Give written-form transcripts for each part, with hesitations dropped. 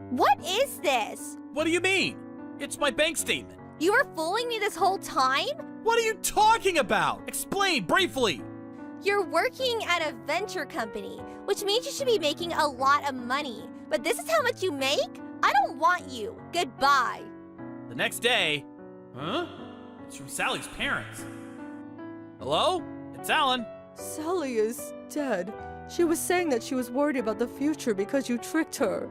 What is this? What do you mean? It's my bank statement. You were fooling me this whole time? What are you talking about? Explain briefly. You're working at a venture company, which means you should be making a lot of money. But this is how much you make? I don't want you. Goodbye. The next day, huh? It's from Sally's parents. Hello? It's Alan. Sally is dead. She was saying that she was worried about the future because you tricked her.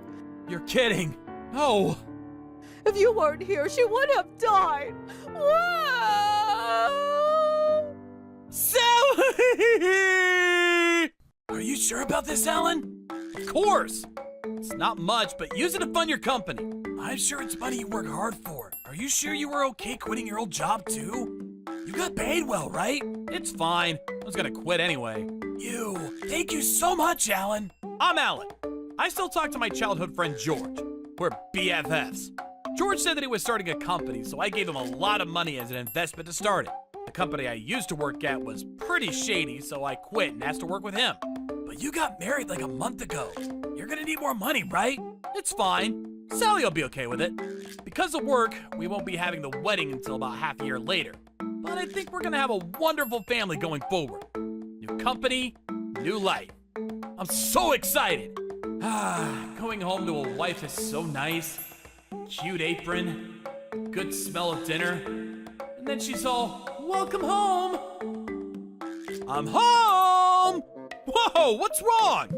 You're kidding. No. If you weren't here, she would have died. Whoa! Sally! Are you sure about this, Alan? Of course. It's not much, but use it to fund your company. I'm sure it's money you work hard for. Are you sure you were okay quitting your old job, too? You got paid well, right? It's fine. I was gonna quit anyway. Thank you so much, Alan. I'm Alan. I still talk to my childhood friend, George. We're BFFs. George said that he was starting a company, so I gave him a lot of money as an investment to start it. The company I used to work at was pretty shady, so I quit and asked to work with him. But you got married like a month ago. You're gonna need more money, right? It's fine. Sally will be okay with it. Because of work, we won't be having the wedding until about half a year later. But I think we're gonna have a wonderful family going forward. New company, new life. I'm so excited. Going home to a wife is so nice. Cute apron, good smell of dinner. And then she's all, welcome home. I'm home! Whoa, what's wrong?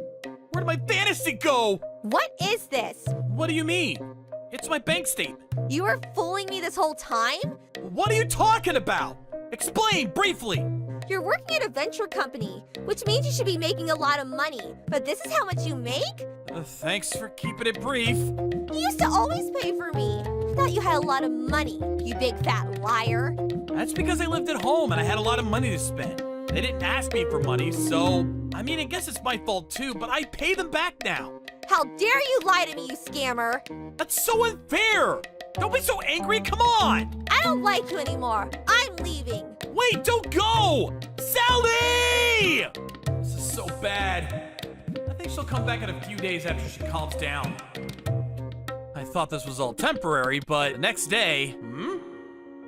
Where'd my fantasy go? What is this? What do you mean? It's my bank statement. You were fooling me this whole time? What are you talking about? Explain briefly. You're working at a venture company, which means you should be making a lot of money. But this is how much you make? Thanks for keeping it brief. You used to always pay for me. I thought you had a lot of money, you big fat liar. That's because I lived at home and I had a lot of money to spend. They didn't ask me for money, so... I mean, I guess it's my fault too, but I pay them back now. How dare you lie to me, you scammer! That's so unfair! Don't be so angry, come on! I don't like you anymore. I'm leaving. Wait, don't go! Sally! This is so bad. I think she'll come back in a few days after she calms down. I thought this was all temporary, but the next day...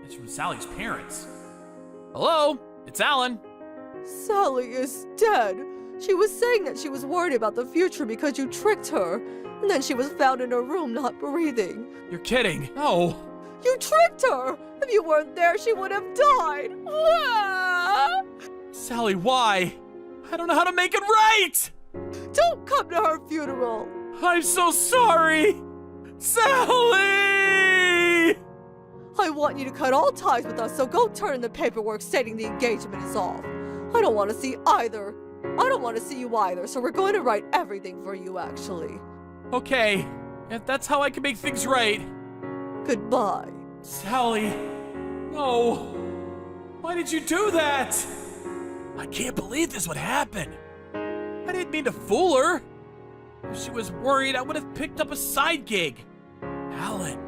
It's from Sally's parents. Hello? It's Alan. Sally is dead. She was saying that she was worried about the future because you tricked her. And then she was found in her room not breathing. You're kidding. No. You tricked her! If you weren't there, she would have died! Ah! Sally, why? I don't know how to make it right! Don't come to her funeral! I'm so sorry! Sally! I want you to cut all ties with us, so go turn in the paperwork stating the engagement is off. I don't want to see either. I don't want to see you either, so we're going to write everything for you, actually. Okay, if that's how I can make things right. Goodbye. Sally, no. Why did you do that? I can't believe this would happen. I didn't mean to fool her. If she was worried, I would have picked up a side gig. Alan,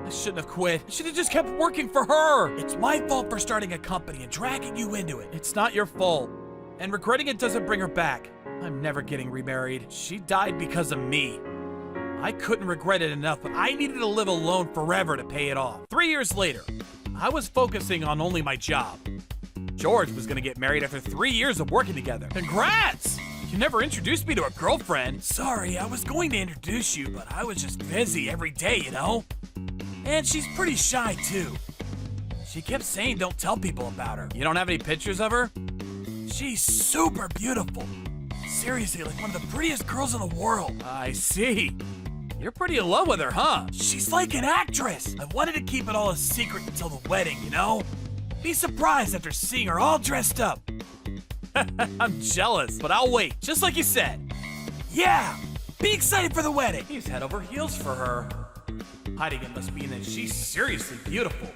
I shouldn't have quit. I should have just kept working for her. It's my fault for starting a company and dragging you into it. It's not your fault. And regretting it doesn't bring her back. I'm never getting remarried. She died because of me. I couldn't regret it enough, but I needed to live alone forever to pay it off. 3 years later, I was focusing on only my job. George was gonna get married after 3 years of working together. Congrats! You never introduced me to a girlfriend. Sorry, I was going to introduce you, but I was just busy every day, you know? And she's pretty shy, too. She kept saying don't tell people about her. You don't have any pictures of her? She's super beautiful. Seriously, like one of the prettiest girls in the world. I see. You're pretty in love with her, huh? She's like an actress. I wanted to keep it all a secret until the wedding, you know? Be surprised after seeing her all dressed up. I'm jealous, but I'll wait, just like you said. Yeah, be excited for the wedding. He's head over heels for her. Hiding it must mean that she's seriously beautiful.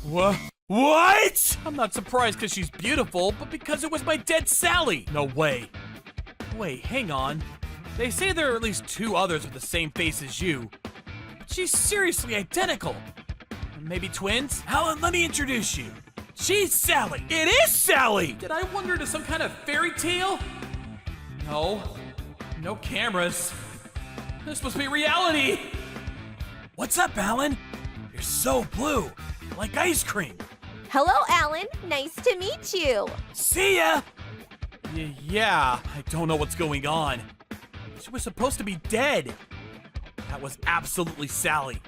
What? What? I'm not surprised because she's beautiful, but because it was my dead Sally. No way. Wait, hang on. They say there are at least 2 others with the same face as you. But she's seriously identical. Maybe twins? Alan, let me introduce you. She's Sally. It is Sally! Did I wander into some kind of fairy tale? No. No cameras. This must be reality. What's up, Alan? You're so blue, like ice cream. Hello, Alan. Nice to meet you. See ya! Yeah, I don't know what's going on. She was supposed to be dead. That was absolutely Sally.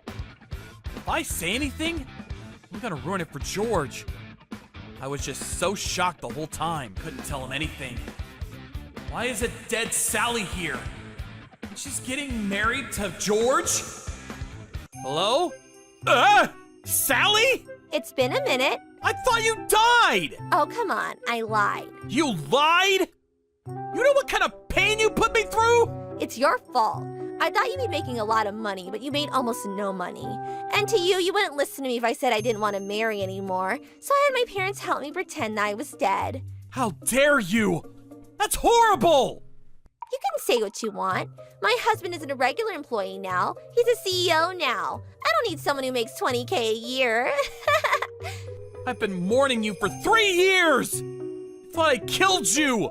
If I say anything, I'm gonna ruin it for George. I was just so shocked the whole time, couldn't tell him anything. Why is a dead Sally here? And she's getting married to George? Hello? Sally? It's been a minute. I thought you died! Oh, come on. I lied. You lied? You know what kind of pain you put me through? It's your fault. I thought you'd be making a lot of money, but you made almost no money. And to you, you wouldn't listen to me if I said I didn't want to marry anymore. So I had my parents help me pretend that I was dead. How dare you? That's horrible! You can say what you want. My husband isn't a regular employee now. He's a CEO now. I don't need someone who makes $20K a year. I've been mourning you for 3 years! Thought I killed you!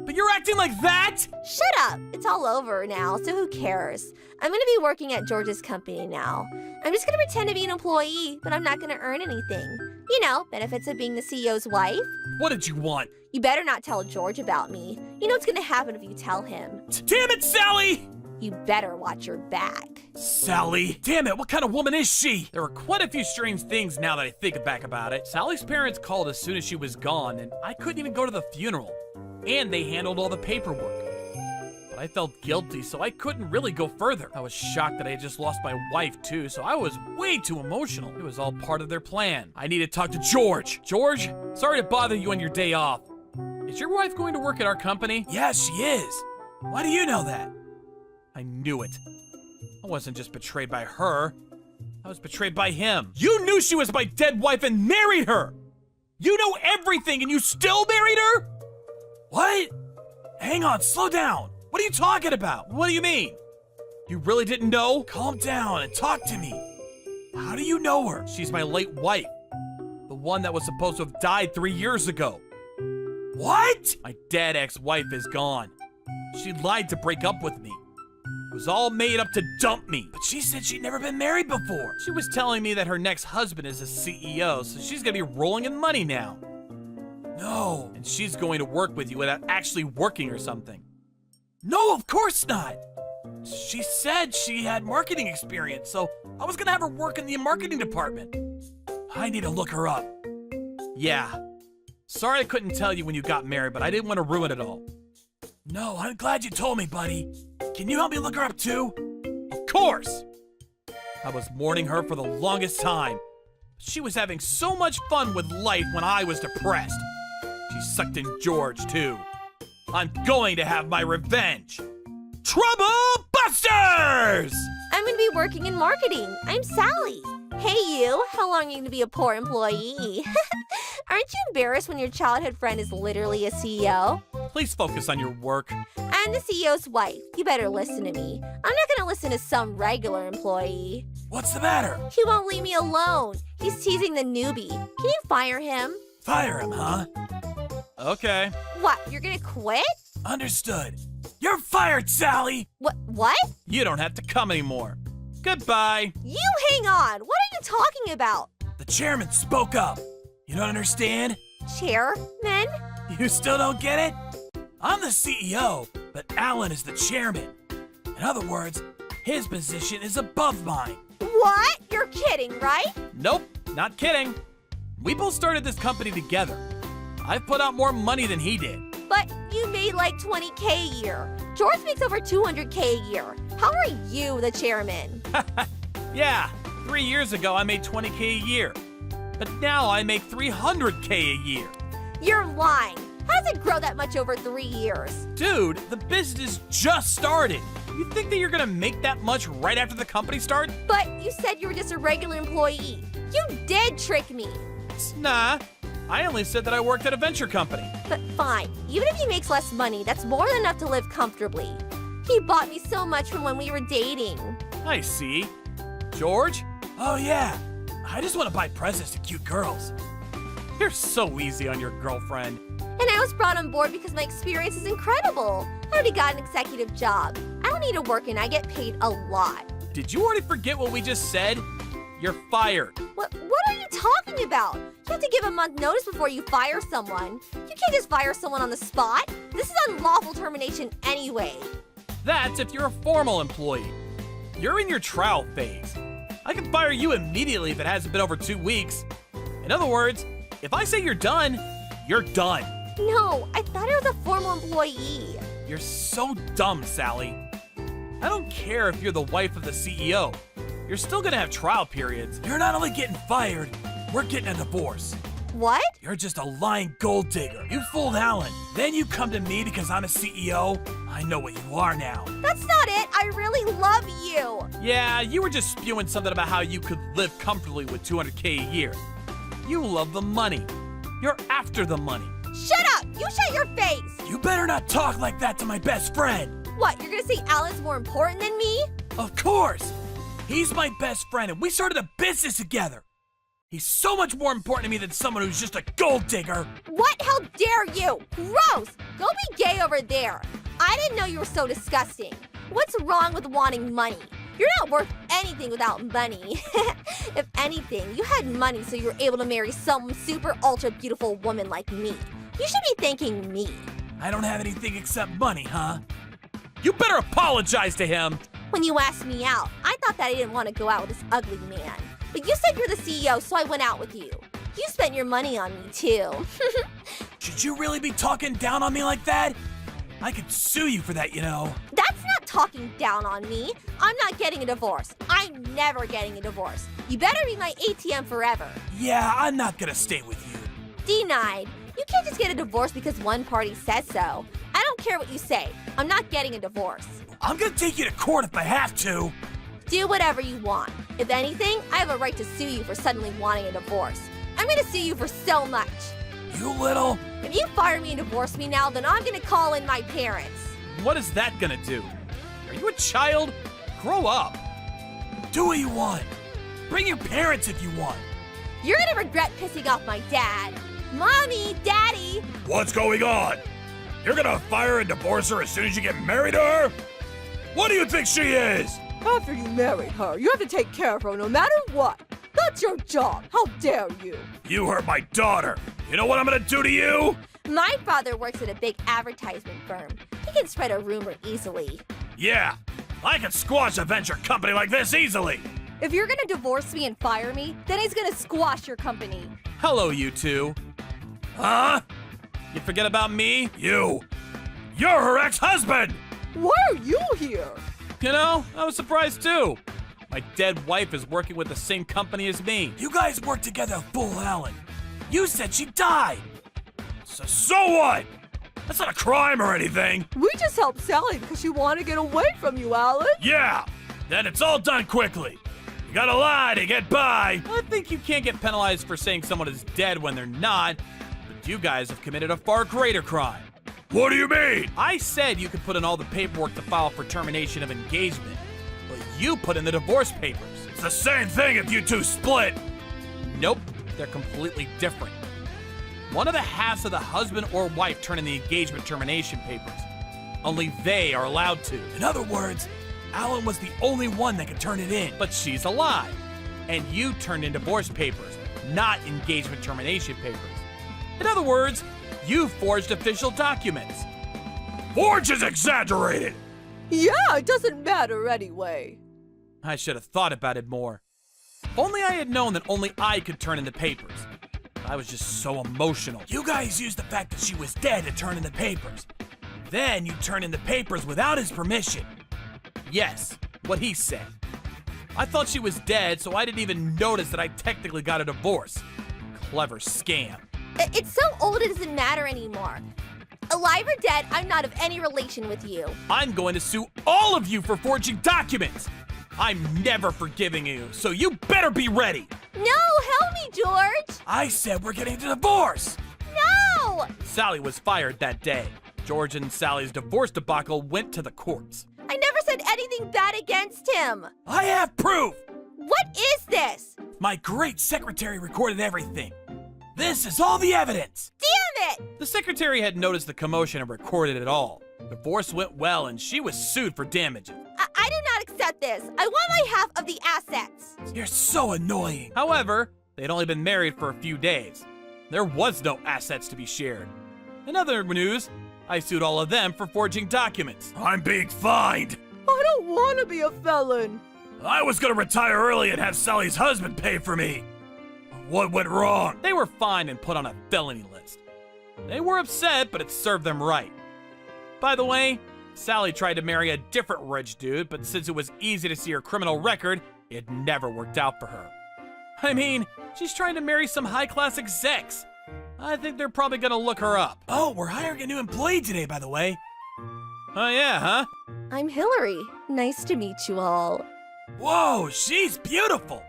But you're acting like that? Shut up! It's all over now, so who cares? I'm gonna be working at George's company now. I'm just gonna pretend to be an employee, but I'm not gonna earn anything. You know, benefits of being the CEO's wife. What did you want? You better not tell George about me. You know what's gonna happen if you tell him. Damn it, Sally! You better watch your back. Sally! Damn it, what kind of woman is she? There are quite a few strange things now that I think back about it. Sally's parents called as soon as she was gone, and I couldn't even go to the funeral. And they handled all the paperwork. But I felt guilty, so I couldn't really go further. I was shocked that I had just lost my wife, too, so I was way too emotional. It was all part of their plan. I need to talk to George. George, sorry to bother you on your day off. Is your wife going to work at our company? Yeah, she is. Why do you know that? I knew it. I wasn't just betrayed by her. I was betrayed by him. You knew she was my dead wife and married her! You know everything and you still married her? What? Hang on, slow down. What are you talking about? What do you mean? You really didn't know? Calm down and talk to me. How do you know her? She's my late wife. The one that was supposed to have died 3 years ago. What? My dead ex-wife is gone. She lied to break up with me. It was all made up to dump me. But she said she'd never been married before. She was telling me that her next husband is a CEO, so she's gonna be rolling in money now. No. And she's going to work with you without actually working or something. No, of course not. She said she had marketing experience, so I was gonna have her work in the marketing department. I need to look her up. Yeah. Sorry I couldn't tell you when you got married, but I didn't want to ruin it all. No, I'm glad you told me, buddy. Can you help me look her up too? Of course! I was mourning her for the longest time. She was having so much fun with life when I was depressed. She sucked in George, too. I'm going to have my revenge. Trouble Busters! I'm gonna be working in marketing. I'm Sally. Hey you, how long are you gonna be a poor employee? Aren't you embarrassed when your childhood friend is literally a CEO? Please focus on your work. I'm the CEO's wife. You better listen to me. I'm not gonna listen to some regular employee. What's the matter? He won't leave me alone. He's teasing the newbie. Can you fire him? Fire him, huh? Okay. What, you're gonna quit? Understood. You're fired, Sally! What? You don't have to come anymore. Goodbye. You hang on. What are you talking about? The chairman spoke up. You don't understand? Chairman? You still don't get it? I'm the CEO, but Alan is the chairman. In other words, his position is above mine. What? You're kidding, right? Nope, not kidding. We both started this company together. I've put out more money than he did. But you made like 20K a year. George makes over 200K a year. How are you the chairman? Yeah, 3 years ago I made 20K a year. But now I make 300K a year. You're lying. How does it grow that much over 3 years? Dude, the business just started. You think that you're gonna make that much right after the company starts? But you said you were just a regular employee. You did trick me. Nah, I only said that I worked at a venture company. But fine, even if he makes less money, that's more than enough to live comfortably. He bought me so much from when we were dating. I see. George? Oh yeah, I just want to buy presents to cute girls. You're so easy on your girlfriend. And I was brought on board because my experience is incredible. I already got an executive job. I don't need to work and I get paid a lot. Did you already forget what we just said? You're fired. What are you talking about? You have to give a month notice before you fire someone. You can't just fire someone on the spot. This is unlawful termination anyway. That's if you're a formal employee. You're in your trial phase. I can fire you immediately if it hasn't been over 2 weeks. In other words, if I say you're done, you're done. No, I thought I was a formal employee. You're so dumb, Sally. I don't care if you're the wife of the CEO. You're still gonna have trial periods. You're not only getting fired, we're getting a divorce. What? You're just a lying gold digger. You fooled Alan. Then you come to me because I'm a CEO. I know what you are now. That's not it. I really love you. Yeah, you were just spewing something about how you could live comfortably with $200K a year. You love the money. You're after the money. Shut up! You shut your face! You better not talk like that to my best friend. What, you're gonna say Alan's more important than me? Of course. He's my best friend and we started a business together. He's so much more important to me than someone who's just a gold digger. What? How dare you? Gross! Go be gay over there. I didn't know you were so disgusting. What's wrong with wanting money? You're not worth anything without money. If anything, you had money so you were able to marry some super ultra beautiful woman like me. You should be thanking me. I don't have anything except money, huh? You better apologize to him. When you asked me out, I thought that I didn't want to go out with this ugly man. But you said you're the CEO, so I went out with you. You spent your money on me, too. Should you really be talking down on me like that? I could sue you for that, you know. That's not talking down on me. I'm not getting a divorce. I'm never getting a divorce. You better be my ATM forever. Yeah, I'm not gonna stay with you. Denied. You can't just get a divorce because one party says so. I don't care what you say. I'm not getting a divorce. I'm gonna take you to court if I have to. Do whatever you want. If anything, I have a right to sue you for suddenly wanting a divorce. I'm gonna sue you for so much. You little... If you fire me and divorce me now, then I'm gonna call in my parents. What is that gonna do? Are you a child? Grow up. Do what you want. Bring your parents if you want. You're gonna regret pissing off my dad. Mommy, Daddy. What's going on? You're gonna fire and divorce her as soon as you get married to her? What do you think she is? After you married her, you have to take care of her no matter what. That's your job. How dare you? You hurt my daughter. You know what I'm gonna do to you? My father works at a big advertisement firm. He can spread a rumor easily. Yeah, I can squash a venture company like this easily. If you're gonna divorce me and fire me, then he's gonna squash your company. Hello, you two. Huh? You forget about me? You're her ex-husband! Why are you here? You know, I was surprised too. My dead wife is working with the same company as me. You guys worked together to fool Alan. You said she died. So what? That's not a crime or anything. We just helped Sally because she wanted to get away from you, Alan. Yeah, then it's all done quickly. You gotta lie to get by. I think you can't get penalized for saying someone is dead when they're not, but you guys have committed a far greater crime. What do you mean? I said you could put in all the paperwork to file for termination of engagement, but you put in the divorce papers. It's the same thing if you two split. Nope, they're completely different. One of the halves of the husband or wife turn in the engagement termination papers. Only they are allowed to. In other words, Alan was the only one that could turn it in, but she's alive. And you turned in divorce papers, not engagement termination papers. In other words, you forged official documents. Forge is exaggerated! Yeah, it doesn't matter anyway. I should have thought about it more. If only I had known that only I could turn in the papers. I was just so emotional. You guys used the fact that she was dead to turn in the papers. Then you turned in the papers without his permission. Yes, what he said. I thought she was dead, so I didn't even notice that I technically got a divorce. Clever scam. It's so old it doesn't matter anymore. Alive or dead, I'm not of any relation with you. I'm going to sue all of you for forging documents. I'm never forgiving you, so you better be ready. No, help me, George. I said we're getting a divorce. No! Sally was fired that day. George and Sally's divorce debacle went to the courts. I never said anything bad against him. I have proof. What is this? My great secretary recorded everything. This is all the evidence! Damn it! The secretary had noticed the commotion and recorded it all. The divorce went well and she was sued for damages. I do not accept this. I want my half of the assets. You're so annoying. However, they'd only been married for a few days. There was no assets to be shared. In other news, I sued all of them for forging documents. I'm being fined. I don't want to be a felon. I was gonna retire early and have Sally's husband pay for me. What went wrong? They were fined and put on a felony list. They were upset, but it served them right. By the way, Sally tried to marry a different rich dude, but since it was easy to see her criminal record, it never worked out for her. I mean, she's trying to marry some high-class execs. I think they're probably gonna look her up. Oh, we're hiring a new employee today, by the way. Oh yeah, huh? I'm Hillary. Nice to meet you all. Whoa, she's beautiful.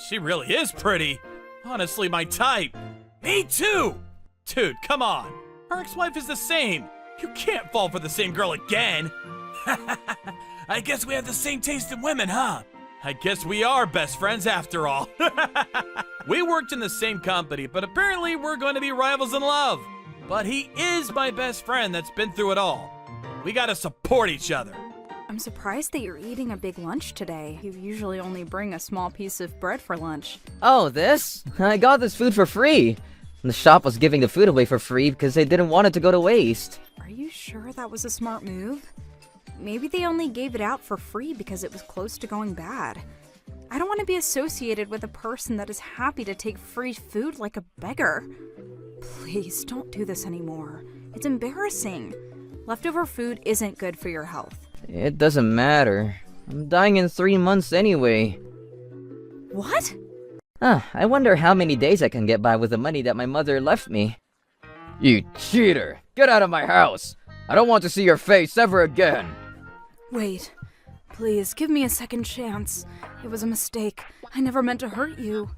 She really is pretty. Honestly, my type. Me too. Dude, come on. Her ex-wife is the same. You can't fall for the same girl again. I guess we have the same taste in women, huh? I guess we are best friends after all. We worked in the same company, but apparently we're going to be rivals in love. But he is my best friend that's been through it all. We gotta support each other. I'm surprised that you're eating a big lunch today. You usually only bring a small piece of bread for lunch. Oh, this? I got this food for free. The shop was giving the food away for free because they didn't want it to go to waste. Are you sure that was a smart move? Maybe they only gave it out for free because it was close to going bad. I don't want to be associated with a person that is happy to take free food like a beggar. Please, don't do this anymore. It's embarrassing. Leftover food isn't good for your health. It doesn't matter. I'm dying in 3 months anyway. What? I wonder how many days I can get by with the money that my mother left me. You cheater! Get out of my house! I don't want to see your face ever again! Wait. Please, give me a second chance. It was a mistake. I never meant to hurt you.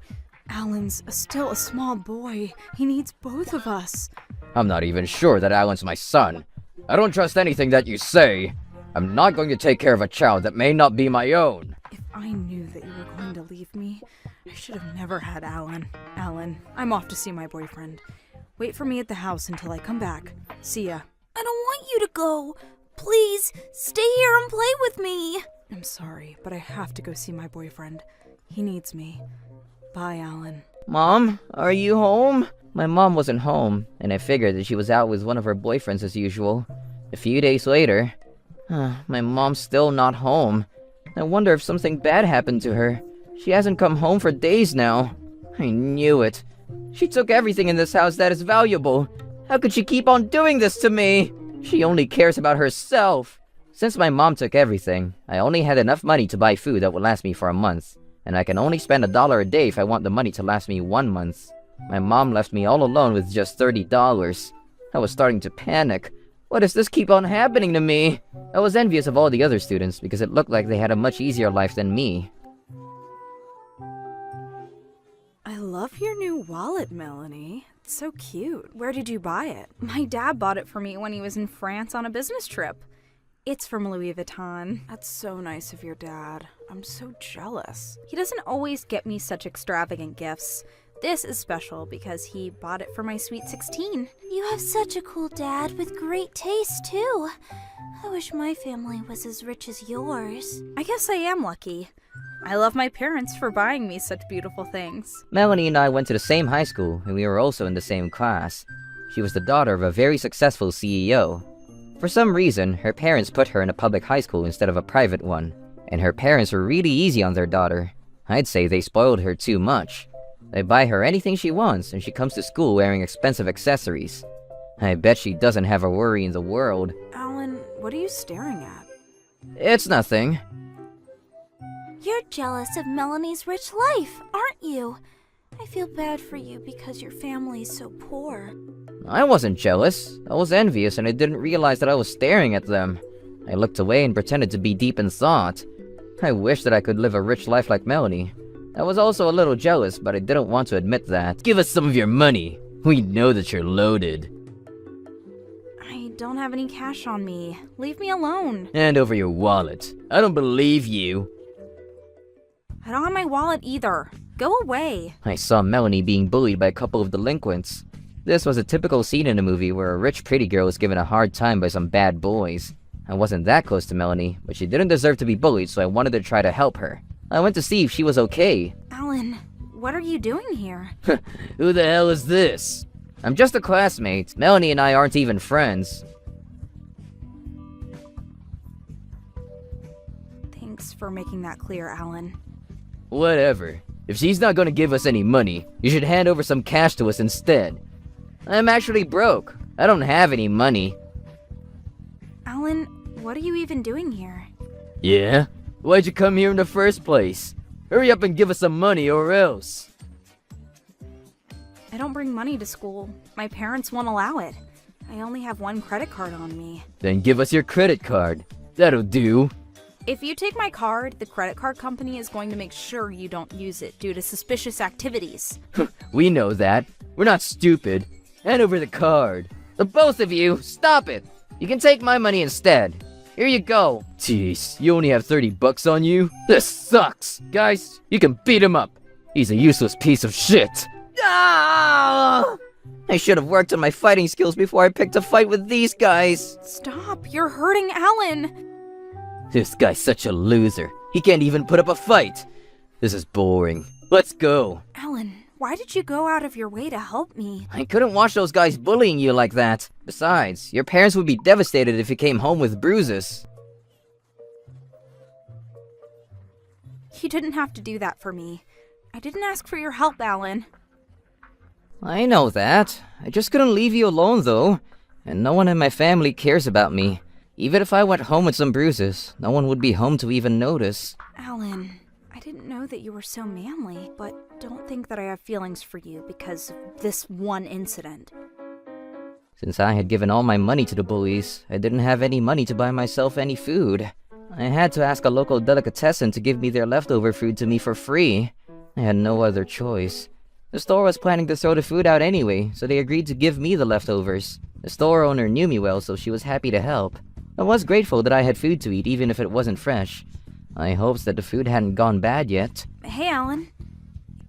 Alan's still a small boy. He needs both of us. I'm not even sure that Alan's my son. I don't trust anything that you say. I'm not going to take care of a child that may not be my own. If I knew that you were going to leave me, I should have never had Alan. Alan, I'm off to see my boyfriend. Wait for me at the house until I come back. See ya. I don't want you to go. Please, stay here and play with me. I'm sorry, but I have to go see my boyfriend. He needs me. Bye, Alan. Mom, are you home? My mom wasn't home, and I figured that she was out with one of her boyfriends as usual. A few days later, my mom's still not home. I wonder if something bad happened to her. She hasn't come home for days now. I knew it. She took everything in this house that is valuable. How could she keep on doing this to me? She only cares about herself. Since my mom took everything, I only had enough money to buy food that would last me for a month. And I can only spend $1 a day if I want the money to last me 1 month. My mom left me all alone with just $30. I was starting to panic. Why does this keep on happening to me? I was envious of all the other students because it looked like they had a much easier life than me. I love your new wallet, Melanie. It's so cute. Where did you buy it? My dad bought it for me when he was in France on a business trip. It's from Louis Vuitton. That's so nice of your dad. I'm so jealous. He doesn't always get me such extravagant gifts. This is special because he bought it for my sweet 16. You have such a cool dad with great taste, too. I wish my family was as rich as yours. I guess I am lucky. I love my parents for buying me such beautiful things. Melanie and I went to the same high school, and we were also in the same class. She was the daughter of a very successful CEO. For some reason, her parents put her in a public high school instead of a private one, and her parents were really easy on their daughter. I'd say they spoiled her too much. They buy her anything she wants, and she comes to school wearing expensive accessories. I bet she doesn't have a worry in the world. Alan, what are you staring at? It's nothing. You're jealous of Melanie's rich life, aren't you? I feel bad for you because your family's so poor. I wasn't jealous. I was envious, and I didn't realize that I was staring at them. I looked away and pretended to be deep in thought. I wish that I could live a rich life like Melanie. I was also a little jealous, but I didn't want to admit that. Give us some of your money. We know that you're loaded. I don't have any cash on me. Leave me alone. Hand over your wallet. I don't believe you. I don't have my wallet either. Go away. I saw Melanie being bullied by a couple of delinquents. This was a typical scene in a movie where a rich pretty girl was given a hard time by some bad boys. I wasn't that close to Melanie, but she didn't deserve to be bullied, so I wanted to try to help her. I went to see if she was okay. Alan, what are you doing here? Who the hell is this? I'm just a classmate. Melanie and I aren't even friends. Thanks for making that clear, Alan. Whatever. If she's not gonna give us any money, you should hand over some cash to us instead. I'm actually broke. I don't have any money. Alan, what are you even doing here? Yeah? Why'd you come here in the first place? Hurry up and give us some money or else. I don't bring money to school. My parents won't allow it. I only have one credit card on me. Then give us your credit card. That'll do. If you take my card, the credit card company is going to make sure you don't use it due to suspicious activities. We know that. We're not stupid. Hand over the card. The both of you, stop it. You can take my money instead. Here you go. Jeez, you only have 30 bucks on you? This sucks. Guys, you can beat him up. He's a useless piece of shit. Ah! I should have worked on my fighting skills before I picked a fight with these guys. Stop, you're hurting Alan. This guy's such a loser. He can't even put up a fight. This is boring. Let's go. Alan, why did you go out of your way to help me? I couldn't watch those guys bullying you like that. Besides, your parents would be devastated if you came home with bruises. You didn't have to do that for me. I didn't ask for your help, Alan. I know that. I just couldn't leave you alone, though. And no one in my family cares about me. Even if I went home with some bruises, no one would be home to even notice. Alan, I didn't know that you were so manly, but don't think that I have feelings for you because of this one incident. Since I had given all my money to the bullies, I didn't have any money to buy myself any food. I had to ask a local delicatessen to give me their leftover food to me for free. I had no other choice. The store was planning to throw the food out anyway, so they agreed to give me the leftovers. The store owner knew me well, so she was happy to help. I was grateful that I had food to eat, even if it wasn't fresh. I hoped that the food hadn't gone bad yet. Hey, Alan.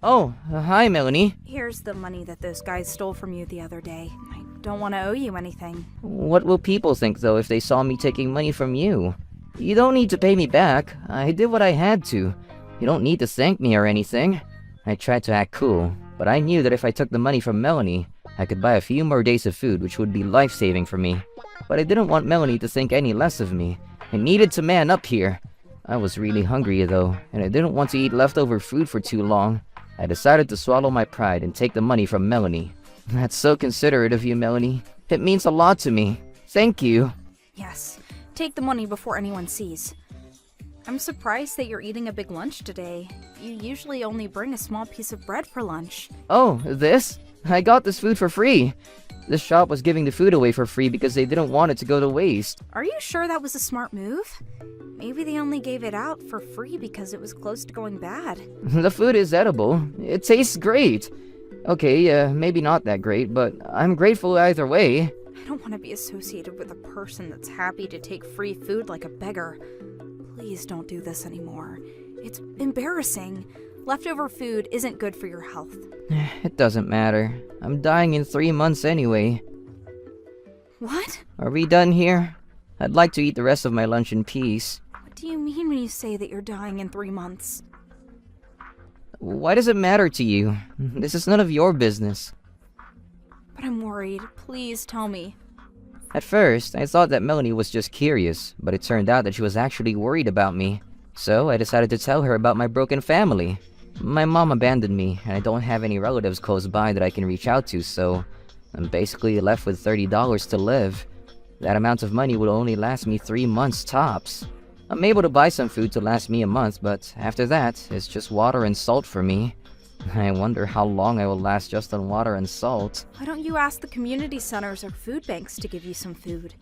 Oh, hi, Melanie. Here's the money that those guys stole from you the other day. I don't want to owe you anything. What will people think, though, if they saw me taking money from you? You don't need to pay me back. I did what I had to. You don't need to thank me or anything. I tried to act cool, but I knew that if I took the money from Melanie, I could buy a few more days of food, which would be life-saving for me. But I didn't want Melanie to think any less of me. I needed to man up here. I was really hungry, though, and I didn't want to eat leftover food for too long. I decided to swallow my pride and take the money from Melanie. That's so considerate of you, Melanie. It means a lot to me. Thank you. Yes, take the money before anyone sees. I'm surprised that you're eating a big lunch today. You usually only bring a small piece of bread for lunch. Oh, this? I got this food for free. This shop was giving the food away for free because they didn't want it to go to waste. Are you sure that was a smart move? Maybe they only gave it out for free because it was close to going bad. The food is edible. It tastes great. Okay, maybe not that great, but I'm grateful either way. I don't want to be associated with a person that's happy to take free food like a beggar. Please don't do this anymore. It's embarrassing. Leftover food isn't good for your health. It doesn't matter. I'm dying in 3 months anyway. What? Are we done here? I'd like to eat the rest of my lunch in peace. What do you mean when you say that you're dying in 3 months? Why does it matter to you? This is none of your business. But I'm worried. Please tell me. At first, I thought that Melanie was just curious, but it turned out that she was actually worried about me. So I decided to tell her about my broken family. My mom abandoned me, and I don't have any relatives close by that I can reach out to, so I'm basically left with $30 to live. That amount of money will only last me 3 months tops. I'm able to buy some food to last me a month, but after that, it's just water and salt for me. I wonder how long I will last just on water and salt. Why don't you ask the community centers or food banks to give you some food?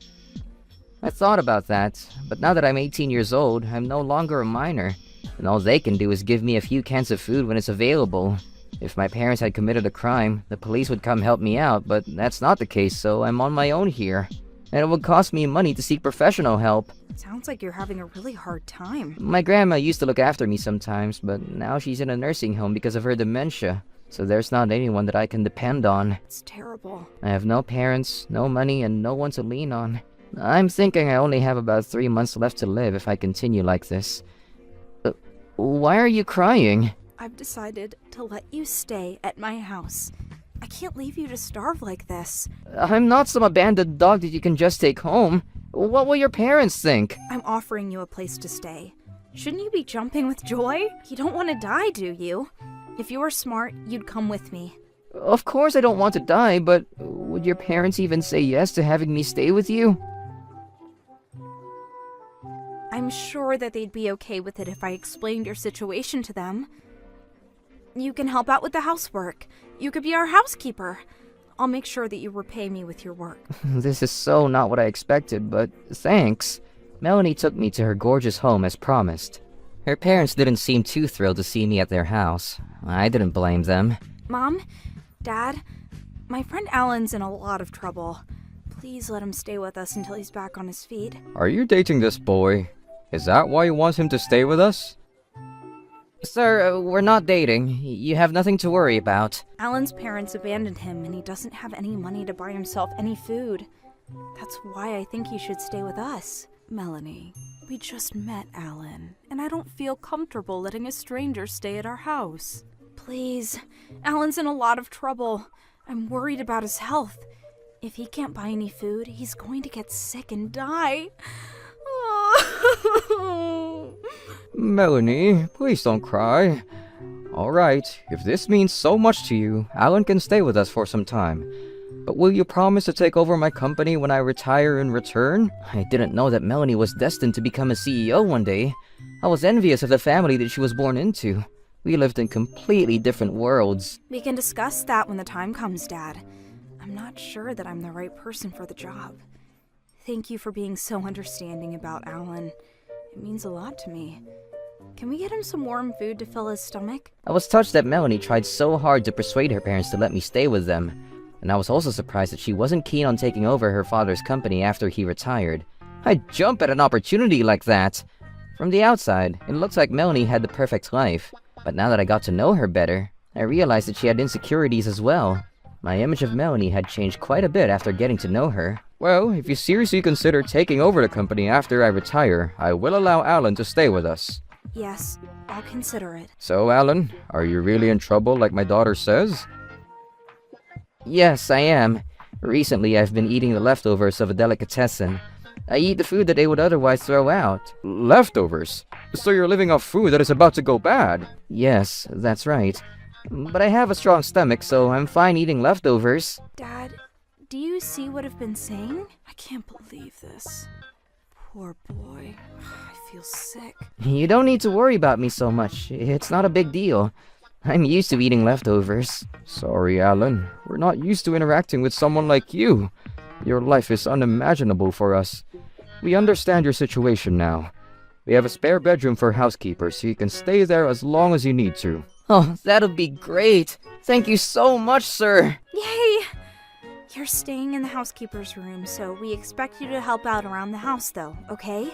I thought about that, but now that I'm 18 years old, I'm no longer a minor, and all they can do is give me a few cans of food when it's available. If my parents had committed a crime, the police would come help me out, but that's not the case, so I'm on my own here. and it would cost me money to seek professional help. Sounds like you're having a really hard time. My grandma used to look after me sometimes, but now she's in a nursing home because of her dementia, so there's not anyone that I can depend on. It's terrible. I have no parents, no money, and no one to lean on. I'm thinking I only have about 3 months left to live if I continue like this. Why are you crying? I've decided to let you stay at my house. I can't leave you to starve like this. I'm not some abandoned dog that you can just take home. What will your parents think? I'm offering you a place to stay. Shouldn't you be jumping with joy? You don't want to die, do you? If you were smart, you'd come with me. Of course I don't want to die, but would your parents even say yes to having me stay with you? I'm sure that they'd be okay with it if I explained your situation to them. You can help out with the housework. You could be our housekeeper. I'll make sure that you repay me with your work. This is so not what I expected, but thanks. Melanie took me to her gorgeous home as promised. Her parents didn't seem too thrilled to see me at their house. I didn't blame them. Mom, Dad, my friend Alan's in a lot of trouble. Please let him stay with us until he's back on his feet. Are you dating this boy? Is that why you want him to stay with us? Sir, we're not dating. You have nothing to worry about. Alan's parents abandoned him and he doesn't have any money to buy himself any food. That's why I think he should stay with us. Melanie, we just met Alan, and I don't feel comfortable letting a stranger stay at our house. Please, Alan's in a lot of trouble. I'm worried about his health. If he can't buy any food, he's going to get sick and die. Melanie, please don't cry. Alright, if this means so much to you, Alan can stay with us for some time. But will you promise to take over my company when I retire in return? I didn't know that Melanie was destined to become a CEO one day. I was envious of the family that she was born into. We lived in completely different worlds. We can discuss that when the time comes, Dad. I'm not sure that I'm the right person for the job. Thank you for being so understanding about Alan. It means a lot to me. Can we get him some warm food to fill his stomach? I was touched that Melanie tried so hard to persuade her parents to let me stay with them. And I was also surprised that she wasn't keen on taking over her father's company after he retired. I'd jump at an opportunity like that. From the outside, it looked like Melanie had the perfect life. But now that I got to know her better, I realized that she had insecurities as well. My image of Melanie had changed quite a bit after getting to know her. Well, if you seriously consider taking over the company after I retire, I will allow Alan to stay with us. Yes, I'll consider it. So, Alan, are you really in trouble like my daughter says? Yes, I am. Recently, I've been eating the leftovers of a delicatessen. I eat the food that they would otherwise throw out. Leftovers? So you're living off food that is about to go bad? Yes, that's right. But I have a strong stomach, so I'm fine eating leftovers. Dad, do you see what I've been saying? I can't believe this. Poor boy. I feel sick. You don't need to worry about me so much. It's not a big deal. I'm used to eating leftovers. Sorry, Alan. We're not used to interacting with someone like you. Your life is unimaginable for us. We understand your situation now. We have a spare bedroom for housekeepers, so you can stay there as long as you need to. Oh, that'll be great. Thank you so much, sir. Yay! You're staying in the housekeeper's room, so we expect you to help out around the house, though, okay?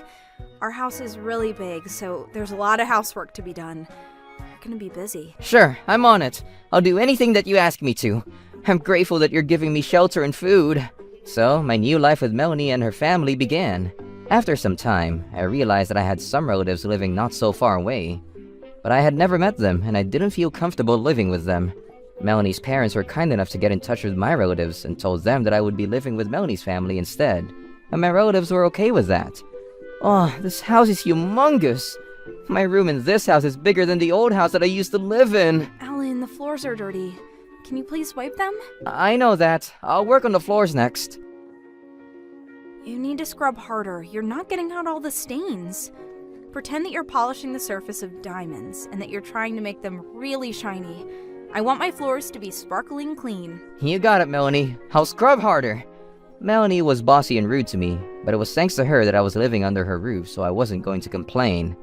Our house is really big, so there's a lot of housework to be done. You're gonna be busy. Sure, I'm on it. I'll do anything that you ask me to. I'm grateful that you're giving me shelter and food. So, my new life with Melanie and her family began. After some time, I realized that I had some relatives living not so far away. But I had never met them, and I didn't feel comfortable living with them. Melanie's parents were kind enough to get in touch with my relatives and told them that I would be living with Melanie's family instead. And my relatives were okay with that. Oh, this house is humongous! My room in this house is bigger than the old house that I used to live in! Alan, the floors are dirty. Can you please wipe them? I know that. I'll work on the floors next. You need to scrub harder. You're not getting out all the stains. Pretend that you're polishing the surface of diamonds and that you're trying to make them really shiny. I want my floors to be sparkling clean. You got it, Melanie. I'll scrub harder. Melanie was bossy and rude to me, but it was thanks to her that I was living under her roof, so I wasn't going to complain.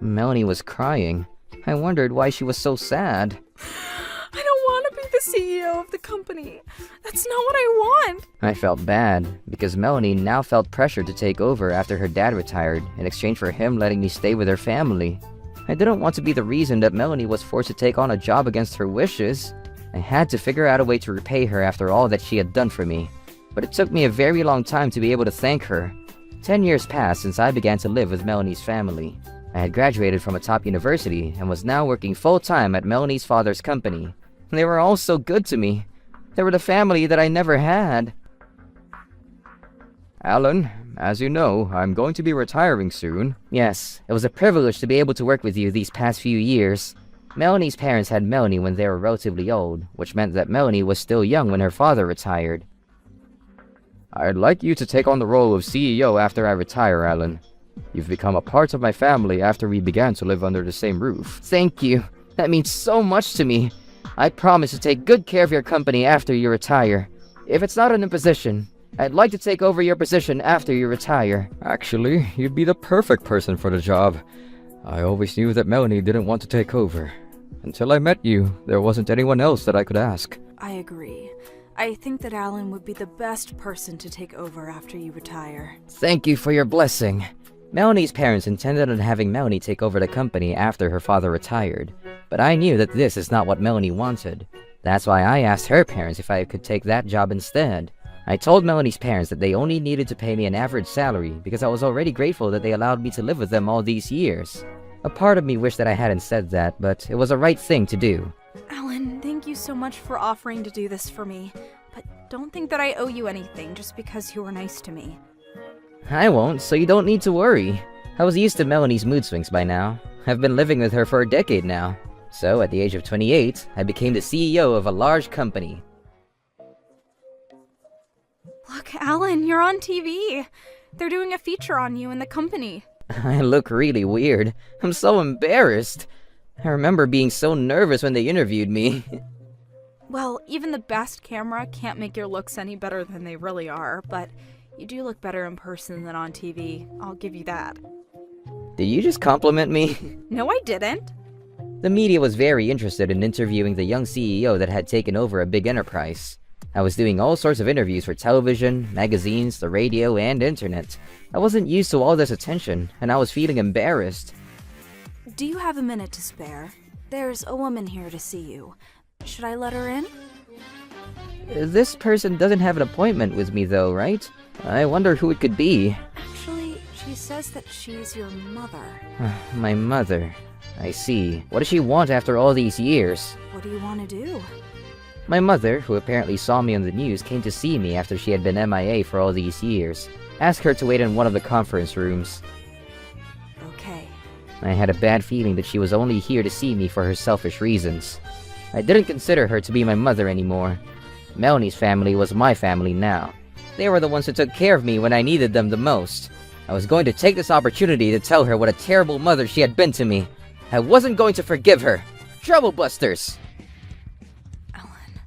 Melanie was crying. I wondered why she was so sad. I don't want to be the CEO of the company. That's not what I want. I felt bad, because Melanie now felt pressure to take over after her dad retired, in exchange for him letting me stay with her family. I didn't want to be the reason that Melanie was forced to take on a job against her wishes. I had to figure out a way to repay her after all that she had done for me. But it took me a very long time to be able to thank her. 10 years passed since I began to live with Melanie's family. I had graduated from a top university and was now working full-time at Melanie's father's company. They were all so good to me. They were the family that I never had. Alan, as you know, I'm going to be retiring soon. Yes, it was a privilege to be able to work with you these past few years. Melanie's parents had Melanie when they were relatively old, which meant that Melanie was still young when her father retired. I'd like you to take on the role of CEO after I retire, Alan. You've become a part of my family after we began to live under the same roof. Thank you. That means so much to me. I promise to take good care of your company after you retire. If it's not an imposition, I'd like to take over your position after you retire. Actually, you'd be the perfect person for the job. I always knew that Melanie didn't want to take over. Until I met you, there wasn't anyone else that I could ask. I agree. I think that Alan would be the best person to take over after you retire. Thank you for your blessing. Melanie's parents intended on having Melanie take over the company after her father retired, but I knew that this is not what Melanie wanted. That's why I asked her parents if I could take that job instead. I told Melanie's parents that they only needed to pay me an average salary because I was already grateful that they allowed me to live with them all these years. A part of me wished that I hadn't said that, but it was the right thing to do. Alan, thank you so much for offering to do this for me, but don't think that I owe you anything just because you were nice to me. I won't, so you don't need to worry. I was used to Melanie's mood swings by now. I've been living with her for a decade now. So, at the age of 28, I became the CEO of a large company. Look, Alan, you're on TV. They're doing a feature on you and the company. I look really weird. I'm so embarrassed. I remember being so nervous when they interviewed me. Well, even the best camera can't make your looks any better than they really are, but you do look better in person than on TV. I'll give you that. Did you just compliment me? No, I didn't. The media was very interested in interviewing the young CEO that had taken over a big enterprise. I was doing all sorts of interviews for television, magazines, the radio, and internet. I wasn't used to all this attention, and I was feeling embarrassed. Do you have a minute to spare? There's a woman here to see you. Should I let her in? This person doesn't have an appointment with me though, right? I wonder who it could be. Actually, she says that she's your mother. My mother. I see. What does she want after all these years? What do you want to do? My mother, who apparently saw me on the news, came to see me after she had been MIA for all these years. Ask her to wait in one of the conference rooms. Okay. I had a bad feeling that she was only here to see me for her selfish reasons. I didn't consider her to be my mother anymore. Melanie's family was my family now. They were the ones who took care of me when I needed them the most. I was going to take this opportunity to tell her what a terrible mother she had been to me. I wasn't going to forgive her. Troublebusters! Alan,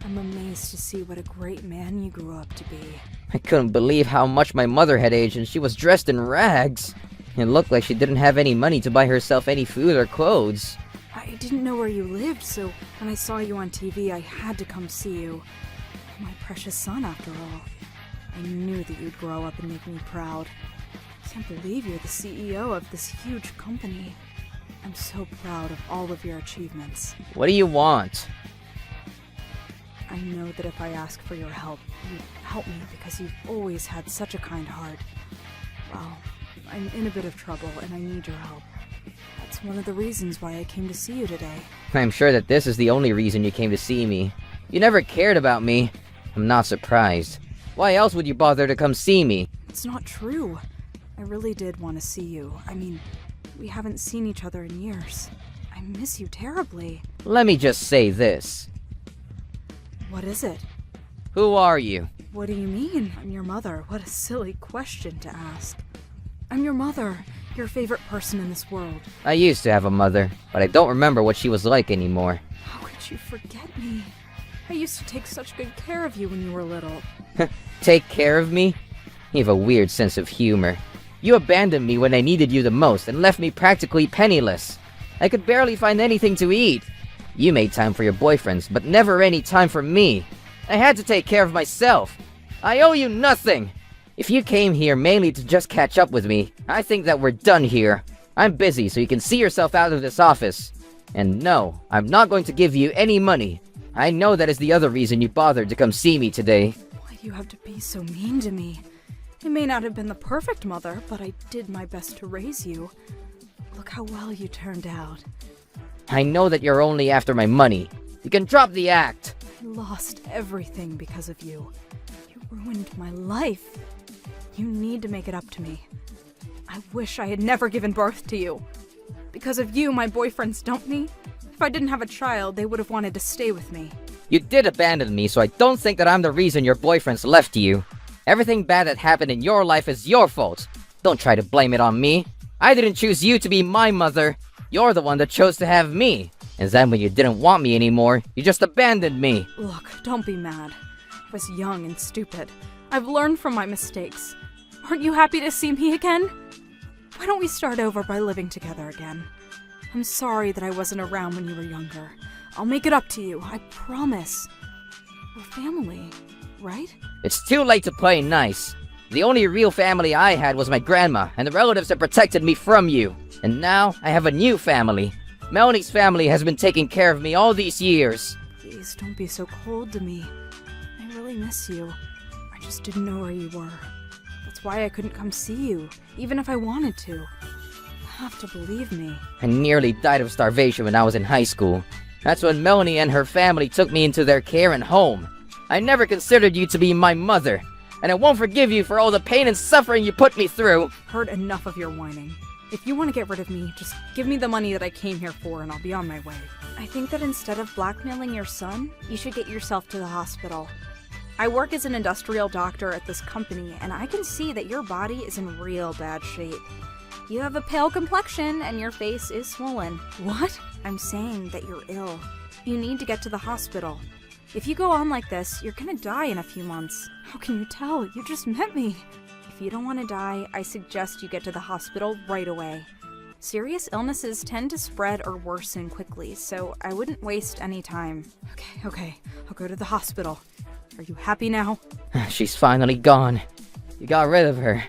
I'm amazed to see what a great man you grew up to be. I couldn't believe how much my mother had aged, and she was dressed in rags. It looked like she didn't have any money to buy herself any food or clothes. I didn't know where you lived, so when I saw you on TV, I had to come see you. My precious son, after all. I knew that you'd grow up and make me proud. I can't believe you're the CEO of this huge company. I'm so proud of all of your achievements. What do you want? I know that if I ask for your help, you'd help me because you've always had such a kind heart. Well, I'm in a bit of trouble and I need your help. That's one of the reasons why I came to see you today. I'm sure that this is the only reason you came to see me. You never cared about me. I'm not surprised. Why else would you bother to come see me? It's not true. I really did want to see you. I mean, we haven't seen each other in years. I miss you terribly. Let me just say this. What is it? Who are you? What do you mean? I'm your mother. What a silly question to ask. I'm your mother, your favorite person in this world. I used to have a mother, but I don't remember what she was like anymore. How could you forget me? I used to take such good care of you when you were little. Take care of me? You have a weird sense of humor. You abandoned me when I needed you the most and left me practically penniless. I could barely find anything to eat. You made time for your boyfriends, but never any time for me. I had to take care of myself. I owe you nothing. If you came here mainly to just catch up with me, I think that we're done here. I'm busy, so you can see yourself out of this office. And no, I'm not going to give you any money. I know that is the other reason you bothered to come see me today. Why do you have to be so mean to me? I may not have been the perfect mother, but I did my best to raise you. Look how well you turned out. I know that you're only after my money. You can drop the act. I lost everything because of you. You ruined my life. You need to make it up to me. I wish I had never given birth to you. Because of you, my boyfriends dumped me. If I didn't have a child, they would have wanted to stay with me. You did abandon me, so I don't think that I'm the reason your boyfriends left you. Everything bad that happened in your life is your fault. Don't try to blame it on me. I didn't choose you to be my mother. You're the one that chose to have me. And then when you didn't want me anymore, you just abandoned me. Look, don't be mad. I was young and stupid. I've learned from my mistakes. Aren't you happy to see me again? Why don't we start over by living together again? I'm sorry that I wasn't around when you were younger. I'll make it up to you, I promise. We're family, right? It's too late to play nice. The only real family I had was my grandma and the relatives that protected me from you. And now I have a new family. Melanie's family has been taking care of me all these years. Please don't be so cold to me. I really miss you. I just didn't know where you were. That's why I couldn't come see you, even if I wanted to. You have to believe me. I nearly died of starvation when I was in high school. That's when Melanie and her family took me into their care and home. I never considered you to be my mother, and I won't forgive you for all the pain and suffering you put me through. Heard enough of your whining. If you want to get rid of me, just give me the money that I came here for and I'll be on my way. I think that instead of blackmailing your son, you should get yourself to the hospital. I work as an industrial doctor at this company, and I can see that your body is in real bad shape. You have a pale complexion and your face is swollen. What? I'm saying that you're ill. You need to get to the hospital. If you go on like this, you're gonna die in a few months. How can you tell? You just met me. If you don't want to die, I suggest you get to the hospital right away. Serious illnesses tend to spread or worsen quickly, so I wouldn't waste any time. Okay, I'll go to the hospital. Are you happy now? She's finally gone. You got rid of her.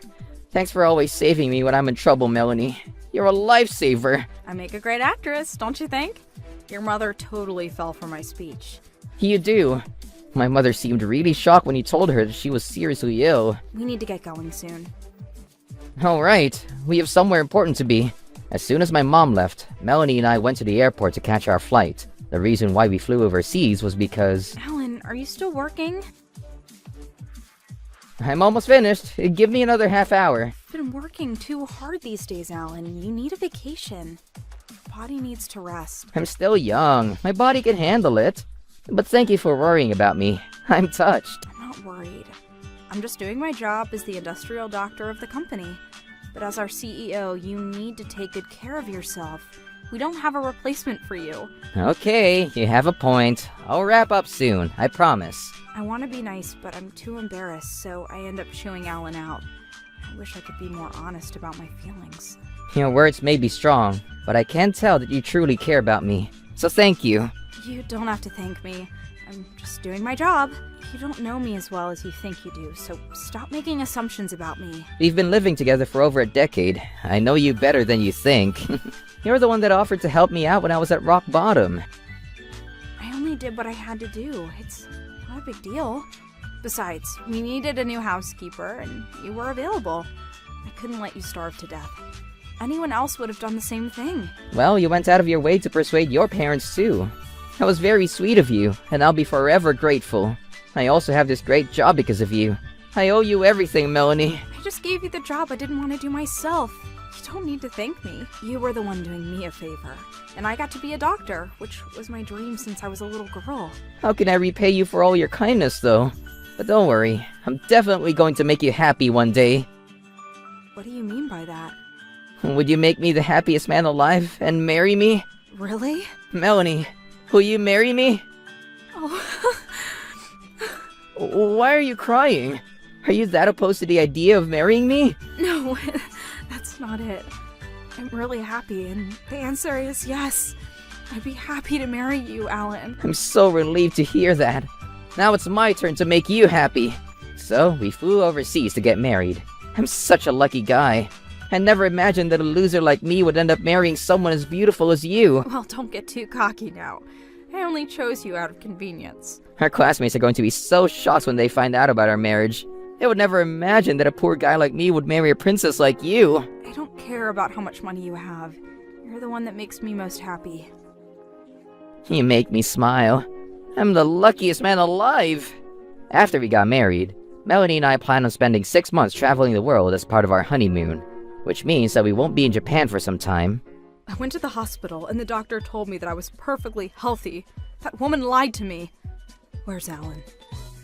Thanks for always saving me when I'm in trouble, Melanie. You're a lifesaver. I make a great actress, don't you think? Your mother totally fell for my speech. You do. My mother seemed really shocked when you told her that she was seriously ill. We need to get going soon. Alright, we have somewhere important to be. As soon as my mom left, Melanie and I went to the airport to catch our flight. The reason why we flew overseas was because... Alan, are you still working? I'm almost finished. Give me another half hour. I've been working too hard these days, Alan. You need a vacation. Your body needs to rest. I'm still young. My body can handle it. But thank you for worrying about me. I'm touched. I'm not worried. I'm just doing my job as the industrial doctor of the company. But as our CEO, you need to take good care of yourself. We don't have a replacement for you. Okay, you have a point. I'll wrap up soon, I promise. I want to be nice, but I'm too embarrassed, so I end up chewing Alan out. I wish I could be more honest about my feelings. Your words may be strong, but I can tell that you truly care about me. So thank you. You don't have to thank me. I'm just doing my job. You don't know me as well as you think you do, so stop making assumptions about me. We've been living together for over a decade. I know you better than you think. You're the one that offered to help me out when I was at rock bottom. I only did what I had to do. It's not a big deal. Besides, we needed a new housekeeper, and you were available. I couldn't let you starve to death. Anyone else would have done the same thing. Well, you went out of your way to persuade your parents too. That was very sweet of you, and I'll be forever grateful. I also have this great job because of you. I owe you everything, Melanie. I just gave you the job I didn't want to do myself. You don't need to thank me. You were the one doing me a favor. And I got to be a doctor, which was my dream since I was a little girl. How can I repay you for all your kindness, though? But don't worry, I'm definitely going to make you happy one day. What do you mean by that? Would you make me the happiest man alive and marry me? Really? Melanie, will you marry me? Oh. Why are you crying? Are you that opposed to the idea of marrying me? No, that's not it. I'm really happy, and the answer is yes. I'd be happy to marry you, Alan. I'm so relieved to hear that. Now it's my turn to make you happy. So, we flew overseas to get married. I'm such a lucky guy. I never imagined that a loser like me would end up marrying someone as beautiful as you. Well, don't get too cocky now. I only chose you out of convenience. Our classmates are going to be so shocked when they find out about our marriage. They would never imagine that a poor guy like me would marry a princess like you. I don't care about how much money you have. You're the one that makes me most happy. You make me smile. I'm the luckiest man alive. After we got married, Melanie and I plan on spending 6 months traveling the world as part of our honeymoon, which means that we won't be in Japan for some time. I went to the hospital and the doctor told me that I was perfectly healthy. That woman lied to me. Where's Alan?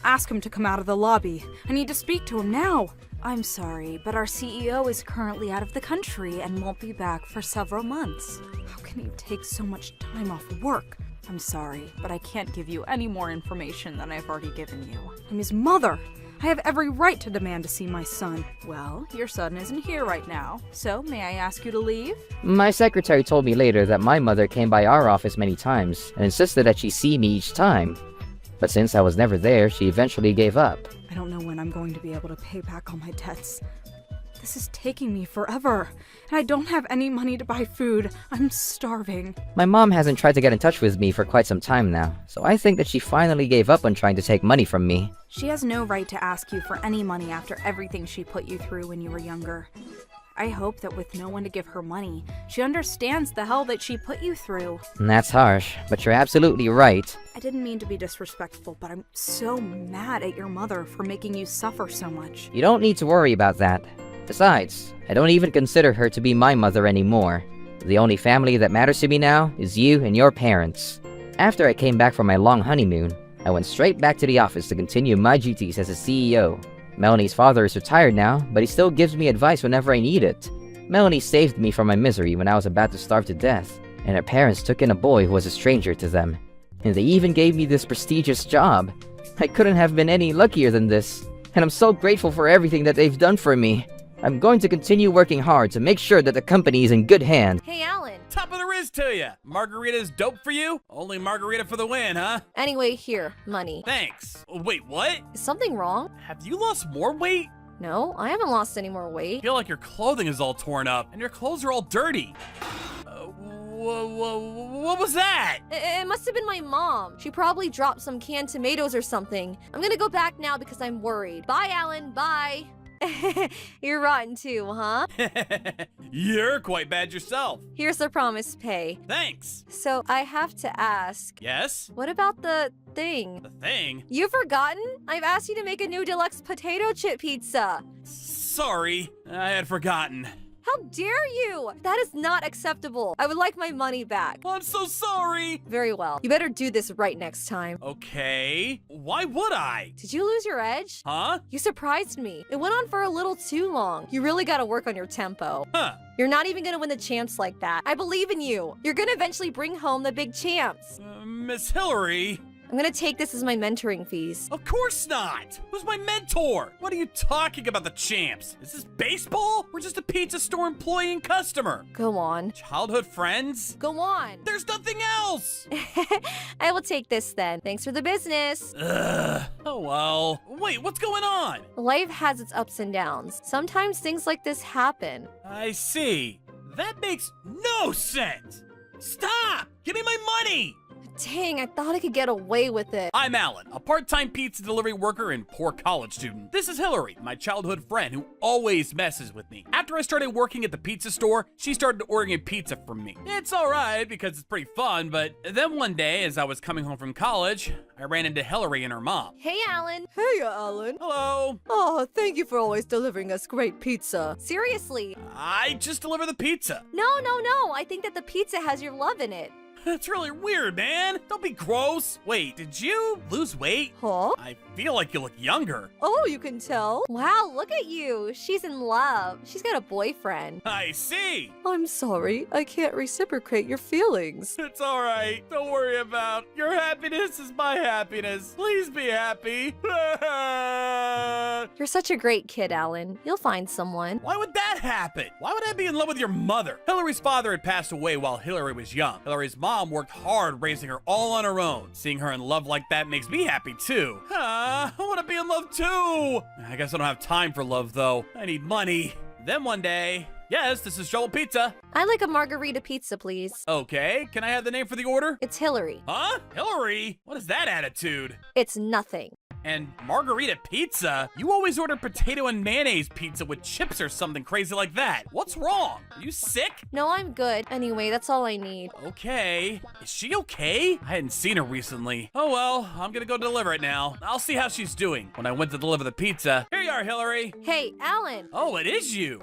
Ask him to come out of the lobby. I need to speak to him now. I'm sorry, but our CEO is currently out of the country and won't be back for several months. How can he take so much time off work? I'm sorry, but I can't give you any more information than I've already given you. I'm his mother. I have every right to demand to see my son. Well, your son isn't here right now, so may I ask you to leave? My secretary told me later that my mother came by our office many times and insisted that she see me each time. But since I was never there, she eventually gave up. I don't know when I'm going to be able to pay back all my debts. This is taking me forever, and I don't have any money to buy food. I'm starving. My mom hasn't tried to get in touch with me for quite some time now, so I think that she finally gave up on trying to take money from me. She has no right to ask you for any money after everything she put you through when you were younger. I hope that with no one to give her money, she understands the hell that she put you through. And that's harsh, but you're absolutely right. I didn't mean to be disrespectful, but I'm so mad at your mother for making you suffer so much. You don't need to worry about that. Besides, I don't even consider her to be my mother anymore. The only family that matters to me now is you and your parents. After I came back from my long honeymoon, I went straight back to the office to continue my duties as a CEO. Melanie's father is retired now, but he still gives me advice whenever I need it. Melanie saved me from my misery when I was about to starve to death, and her parents took in a boy who was a stranger to them. And they even gave me this prestigious job. I couldn't have been any luckier than this, and I'm so grateful for everything that they've done for me. I'm going to continue working hard to make sure that the company is in good hands. Hey, Alan. Top of the Riz to ya. Margarita's dope for you? Only margarita for the win, huh? Anyway, here, money. Thanks. Oh, wait, what? Is something wrong? Have you lost more weight? No, I haven't lost any more I weight. feel like your clothing is all torn up, and your clothes are all dirty. What was that? It must have been my mom. She probably dropped some canned tomatoes or something. I'm gonna go back now because I'm worried. Bye, Alan. Bye. You're rotten too, huh? You're quite bad yourself. Here's the promised pay. Thanks. So I have to ask, Yes? what about the thing? The thing? You've forgotten? I've asked you to make a new deluxe potato chip pizza. Sorry, I had forgotten. How dare you? That is not acceptable. I would like my money back. I'm so sorry. Very well. You better do this right next time. Okay. Why would I? Did you lose your edge? Huh? You surprised me. It went on for a little too long. You really gotta work on your tempo. Huh. You're not even gonna win the champs like that. I believe in you. You're gonna eventually bring home the big champs. Miss Hillary? I'm gonna take this as my mentoring fees. Of course not! Who's my mentor? What are you talking about, the champs? Is this baseball? We're just a pizza store employee and customer. Go on. Childhood friends? Go on. There's nothing else! I will take this then. Thanks for the business. Ugh. Oh well. Wait, what's going on? Life has its ups and downs. Sometimes things like this happen. I see. That makes no sense! Stop! Give me my money! Dang, I thought I could get away with it. I'm Alan, a part-time pizza delivery worker and poor college student. This is Hillary, my childhood friend who always messes with me. After I started working at the pizza store, she started ordering pizza from me. It's alright because it's pretty fun, but then one day as I was coming home from college, I ran into Hillary and her mom. Hey, Alan. Hey, Alan. Hello. Oh, thank you for always delivering us great pizza. Seriously. I just deliver the pizza. No. I think that the pizza has your love in it. That's really weird, man. Don't be gross. Wait, did you lose weight? Huh? I feel like you look younger. Oh, you can tell? Wow, look at you. She's in love. She's got a boyfriend. I see. I'm sorry. I can't reciprocate your feelings. It's all right. Don't worry about your happiness is my happiness. Please be happy. You're such a great kid, Alan. You'll find someone. Why would that happen? Why would I be in love with your mother? Hillary's father had passed away while Hillary was young. Hillary's mom worked hard raising her all on her own. Seeing her in love like that makes me happy too. I want to be in love too. I guess I don't have time for love though. I need money. Then one day, yes, this is Joel Pizza. I'd like a margarita pizza, please. Okay, can I have the name for the order? It's Hillary. Huh? Hillary? What is that attitude? It's nothing. And margarita pizza? You always order potato and mayonnaise pizza with chips or something crazy like that. What's wrong? Are you sick? No, I'm good. Anyway, that's all I need. Okay. Is she okay? I hadn't seen her recently. Oh well, I'm gonna go deliver it now. I'll see how she's doing. When I went to deliver the pizza, here you are, Hillary. Hey, Alan. Oh, it is you.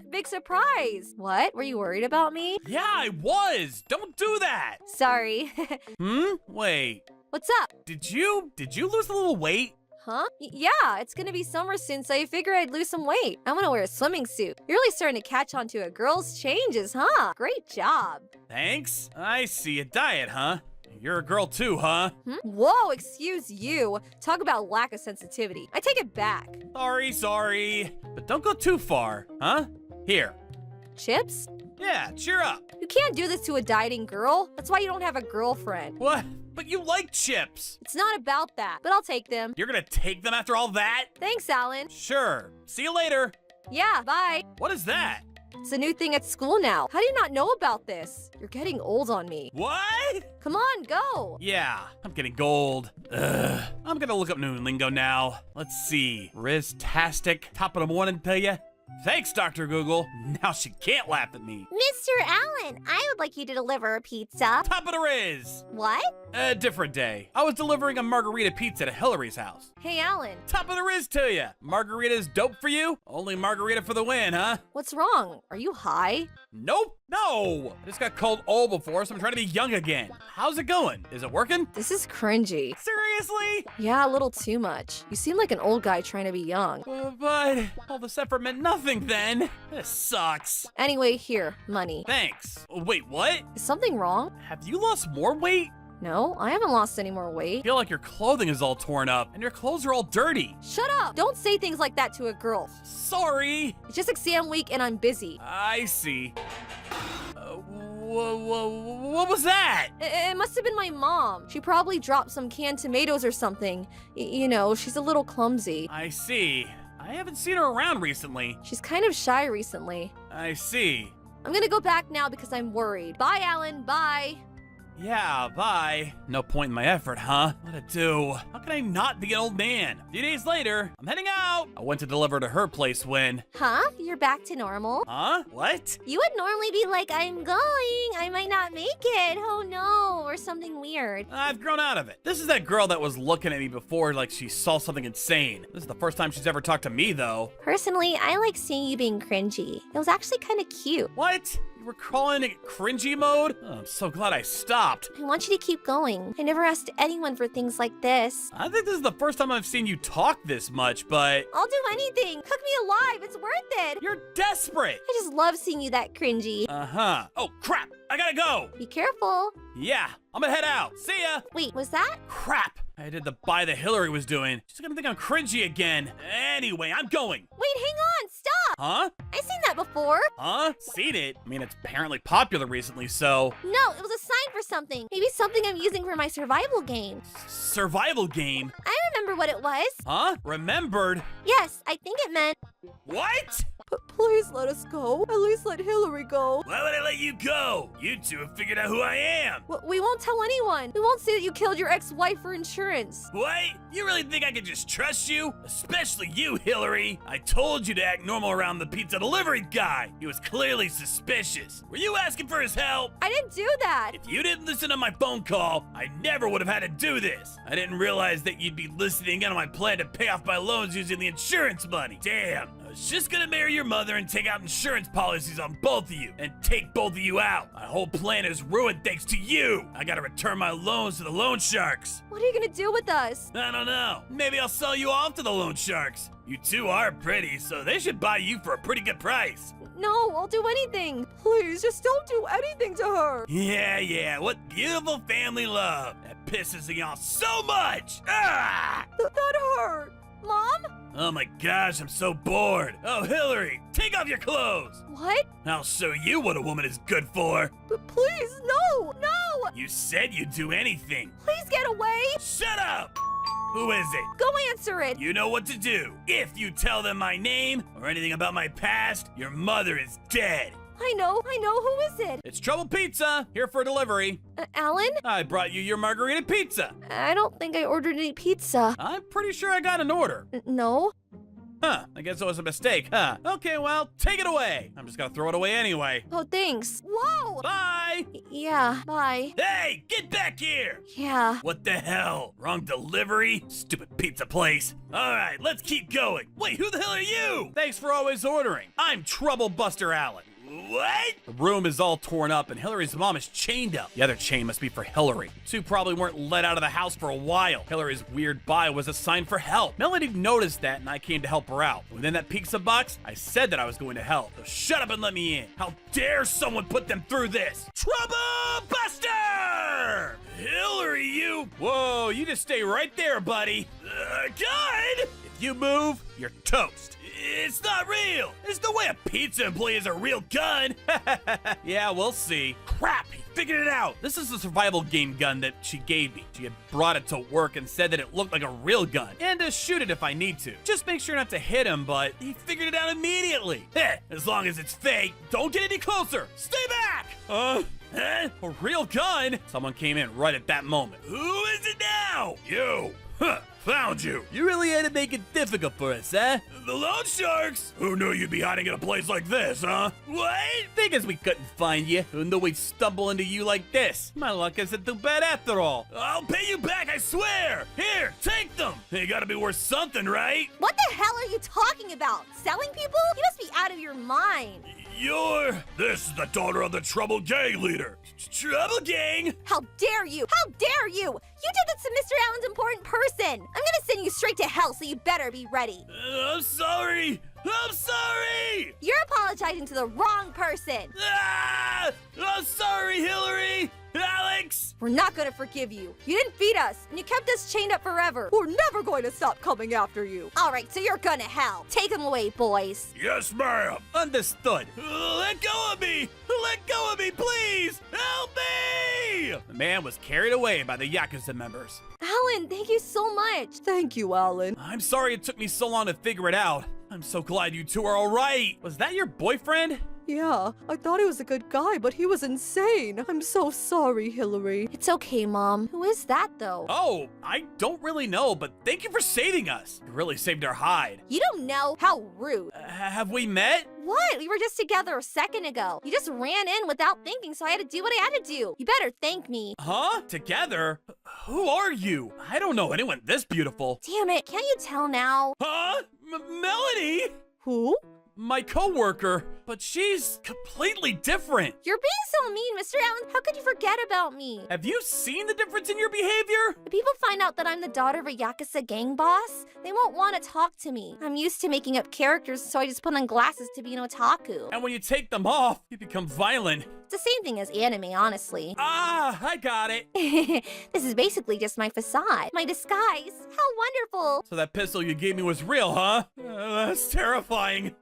Big surprise. What? Were you worried about me? Yeah, I was. Don't do that. Sorry. Wait. What's up? Did you lose a little weight? Huh? Yeah, it's gonna be summer soon, so I figure I'd lose some weight. I'm gonna wear a swimming suit. You're really starting to catch on to a girl's changes, huh? Great job. Thanks. I see. A diet, huh? You're a girl too, huh? Whoa, excuse you. Talk about lack of sensitivity. I take it back. Sorry. But don't go too far, huh? Here. Chips? Yeah, cheer up. You can't do this to a dieting girl. That's why you don't have a girlfriend. What? But you like chips. It's not about that, but I'll take them. You're gonna take them after all that? Thanks, Alan. Sure. See you later. Yeah, bye. What is that? It's a new thing at school now. How do you not know about this? You're getting old on me. What? Come on, go. Yeah, I'm getting gold. Ugh. I'm gonna look up new lingo now. Let's see. Riz-tastic. Top of the morning to you. Thanks, Dr. Google. Now she can't laugh at me. Mr. Allen, I would like you to deliver a pizza. Top of the Riz. What? A different day. I was delivering a margarita pizza to Hillary's house. Hey, Alan. Top of the Riz to you. Margarita's dope for you? Only margarita for the win, huh? What's wrong? Are you high? Nope. No. I just got called old before, so I'm trying to be young again. How's it going? Is it working? This is cringy. Seriously? Yeah, a little too much. You seem like an old guy trying to be young. But all this effort meant nothing then. This sucks. Anyway, here, money. Thanks. Wait, what? Is something wrong? Have you lost more weight? No, I haven't lost any more I weight. feel like your clothing is all torn up and your clothes are all dirty. Shut up! Don't say things like that to a girl. Sorry. It's just exam week and I'm busy. I see. What was that? It must have been my mom. She probably dropped some canned tomatoes or something. You know, she's a little clumsy. I see. I haven't seen her around recently. She's kind of shy recently. I see. I'm gonna go back now because I'm worried. Bye, Alan. Bye. Yeah, bye. No point in my effort, huh? What to do? How can I not be an old man? A few days later, I'm heading out. I went to deliver to her place when... Huh? You're back to normal? Huh? What? You would normally be like, I'm going. I might not make it. Oh no. Or something weird. I've grown out of it. This is that girl that was looking at me before like she saw something insane. This is the first time she's ever talked to me, though. Personally, I like seeing you being cringy. It was actually kind of cute. What? You were calling it cringy mode? Oh, I'm so glad I stopped. I want you to keep going. I never asked anyone for things like this. I think this is the first time I've seen you talk this much, but I'll do anything. Cook me alive. It's worth it. you're desperate. I just love seeing you that cringy. Uh-huh. Oh, crap. I gotta go. Be careful. Yeah, I'm gonna head out. See ya. Wait, was that? Crap. I did the buy that Hillary was doing. She's gonna think I'm cringy again. Anyway, I'm going. Wait, hang on. Stop. Huh? I've seen that before. Huh? Seen it? I mean, it's apparently popular recently, so... No, it was a sign for something. Maybe something I'm using for my survival game. Survival game? I remember what it was. Huh? Remembered? Yes, I think it meant... What? But please let us go. At least let Hillary go. Why would I let you go? You two have figured out who I am. We won't tell anyone. We won't say that you killed your ex-wife for insurance. What? You really think I could just trust you? Especially you, Hillary. I told you to act normal around the pizza delivery guy. He was clearly suspicious. Were you asking for his help? I didn't do that. If you didn't listen to my phone call, I never would have had to do this. I didn't realize that you'd be listening in on my plan to pay off my loans using the insurance money. Damn. I was just gonna marry your mother and take out insurance policies on both of you and take both of you out. My whole plan is ruined thanks to you. I gotta return my loans to the loan sharks. What are you gonna do with us? I don't know. Maybe I'll sell you off to the loan sharks. You two are pretty, so they should buy you for a pretty good price. No, I'll do anything. Please, just don't do anything to her. Yeah, what beautiful family love. That pisses me off so much. Ah! That hurt. Mom? Oh my gosh, I'm so bored. Oh, Hillary, take off your clothes. What? I'll show you what a woman is good for. But please, no! No! You said you'd do anything. Please get away! Shut up! Who is it? Go answer it! You know what to do. If you tell them my name or anything about my past, your mother is dead. I know, who is it? It's Trouble Pizza, here for delivery. Alan? I brought you your margarita pizza. I don't think I ordered any pizza. I'm pretty sure I got an order. No? Huh, I guess it was a mistake, huh? Okay, well, take it away. I'm just gonna throw it away anyway. Oh, thanks. Whoa! Bye! Yeah, bye. Hey, get back here! Yeah. What the hell? Wrong delivery? Stupid pizza place. Alright, let's keep going. Wait, who the hell are you? Thanks for always ordering. I'm Trouble Buster Allen. What? The room is all torn up and Hillary's mom is chained up. The other chain must be for Hillary. The two probably weren't let out of the house for a while. Hillary's weird bio was a sign for help. Melanie noticed that and I came to help her out. Within that pizza box, I said that I was going to help. So shut up and let me in. How dare someone put them through this? Trouble Buster! Hillary, you... Whoa, you just stay right there, buddy. God! If you move, you're toast. It's not real! There's no way a pizza employee has a real gun! Yeah, we'll see. Crap, he figured it out! This is the survival game gun that she gave me. She had brought it to work and said that it looked like a real gun, and to shoot it if I need to. Just make sure not to hit him, but he figured it out immediately. As long as it's fake, don't get any closer! Stay back! A real gun? Someone came in right at that moment. Who is it now? You! Huh, found you. You really had to make it difficult for us, huh? The loan sharks? Who knew you'd be hiding in a place like this, huh? What? Figures we couldn't find you. Who knew we'd stumble into you like this? My luck isn't too bad after all. I'll pay you back, I swear. Here, take them. They gotta be worth something, right? What the hell are you talking about? Selling people? You must be out of your mind. This is the daughter of the Trouble Gang leader. Trouble Gang? How dare you? How dare you? You did this to Mr. Allen's important person. I'm gonna send you straight to hell, so you better be ready. I'm sorry. I'm sorry. You're apologizing to the wrong person. I'm sorry, Hillary. Alex! We're not gonna forgive you. You didn't feed us, and you kept us chained up forever. We're never going to stop coming after you. All right, so you're gonna hell. Take them away, boys. Yes, ma'am. Understood. Let go of me. Let go of me, please. Help me! The man was carried away by the Yakuza members. Alan, thank you so much. Thank you, Alan. I'm sorry it took me so long to figure it out. I'm so glad you two are all right. Was that your boyfriend? Yeah, I thought he was a good guy, but he was insane. I'm so sorry, Hillary. It's okay, Mom. Who is that, though? Oh, I don't really know, but thank you for saving us. You really saved our hide. You don't know? How rude. Have we met? What? We were just together a second ago. You just ran in without thinking, so I had to do what I had to do. You better thank me. Huh? Together? Who are you? I don't know anyone this beautiful. Damn it, can't you tell now? Huh? Melanie? Who? My coworker, but she's completely different. You're being so mean, Mr. Allen. How could you forget about me? Have you seen the difference in your behavior? If people find out that I'm the daughter of a Yakuza gang boss, they won't want to talk to me. I'm used to making up characters, so I just put on glasses to be an otaku. And when you take them off, you become violent. It's the same thing as anime, honestly. Ah, I got it. This is basically just my facade, my disguise. How wonderful. So that pistol you gave me was real, huh? That's terrifying.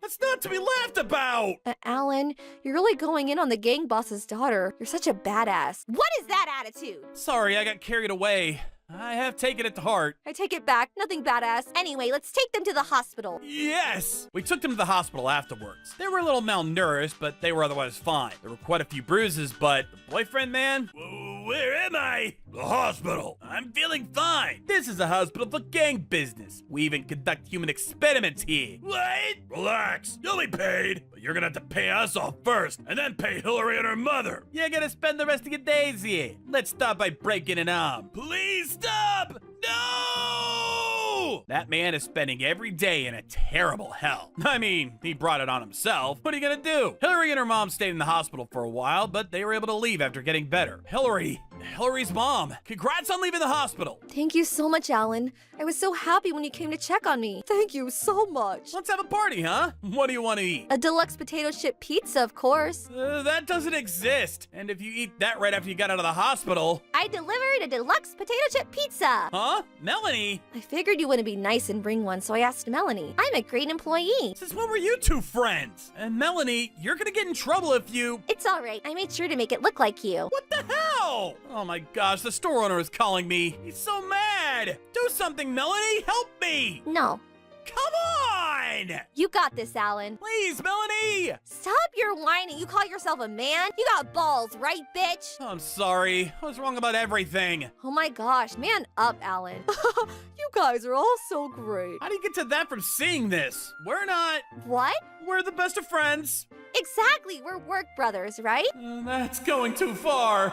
That's not to be laughed about! Alan, you're really going in on the gang boss's daughter. You're such a badass. What is that attitude? Sorry, I got carried away. I have taken it to heart. I take it back. Nothing badass. Anyway, let's take them to the hospital. Yes! We took them to the hospital afterwards. They were a little malnourished, but they were otherwise fine. There were quite a few bruises, but the boyfriend, man? Where am I? The hospital. I'm feeling fine. This is a hospital for gang business. We even conduct human experiments here. What? Relax. You'll be paid. But you're gonna have to pay us off first, and then pay Hillary and her mother. You're gonna spend the rest of your days here. Let's start by breaking an arm. Please stop! No! That man is spending every day in a terrible hell. I mean, he brought it on himself. What are you gonna do? Hillary and her mom stayed in the hospital for a while, but they were able to leave after getting better. Hillary Hillary's mom. Congrats on leaving the hospital. Thank you so much, Alan. I was so happy when you came to check on me. Thank you so much. Let's have a party, huh? What do you want to eat? A deluxe potato chip pizza, of course. That doesn't exist. And if you eat that right after you got out of the hospital. I delivered a deluxe potato chip pizza. Huh? Melanie? I figured you wouldn't be nice and bring one, so I asked Melanie. I'm a great employee. Since when were you two friends? And Melanie, you're gonna get in trouble if you. It's all right. I made sure to make it look like you. What the hell? Oh my gosh, the store owner is calling me. He's so mad. Do something, Melanie. Help me. No. Come on! You got this, Alan. Please, Melanie! Stop your whining. You call yourself a man? You got balls, right, bitch? I'm sorry. I was wrong about everything. Oh my gosh, man up, Alan. You guys are all so great. How do you get to that from seeing this? We're not. What? We're the best of friends. Exactly. We're work brothers, right? That's going too far.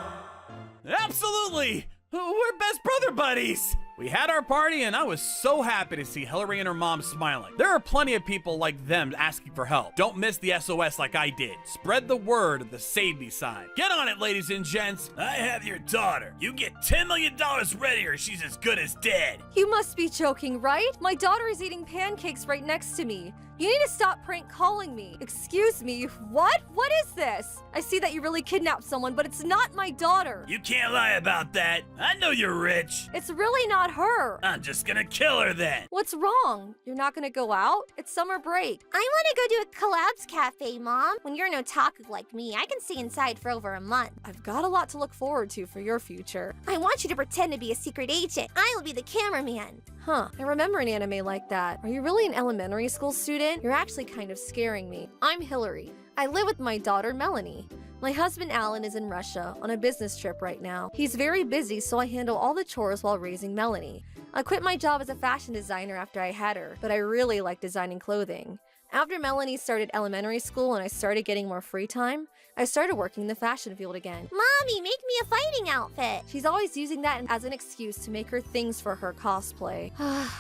Absolutely! We're best brother buddies! We had our party and I was so happy to see Hillary and her mom smiling. There are plenty of people like them asking for help. Don't miss the SOS like I did. Spread the word of the Save Me sign. Get on it, ladies and gents. I have your daughter. You get $10 million ready or she's as good as dead. You must be joking, right? My daughter is eating pancakes right next to me. You need to stop prank calling me. Excuse me, what? What is this? I see that you really kidnapped someone, but it's not my daughter. You can't lie about that. I know you're rich. It's really not her. I'm just gonna kill her then. What's wrong? You're not gonna go out? It's summer break. I want to go to a collabs cafe, Mom. When you're an otaku like me, I can stay inside for over a month. I've got a lot to look forward to for your future. I want you to pretend to be a secret agent. I will be the cameraman. Huh, I remember an anime like that. Are you really an elementary school student? You're actually kind of scaring me. I'm Hillary. I live with my daughter, Melanie. My husband, Alan, is in Russia on a business trip right now. He's very busy, so I handle all the chores while raising Melanie. I quit my job as a fashion designer after I had her, but I really like designing clothing. After Melanie started elementary school and I started getting more free time, I started working in the fashion field again. Mommy, make me a fighting outfit. She's always using that as an excuse to make her things for her cosplay.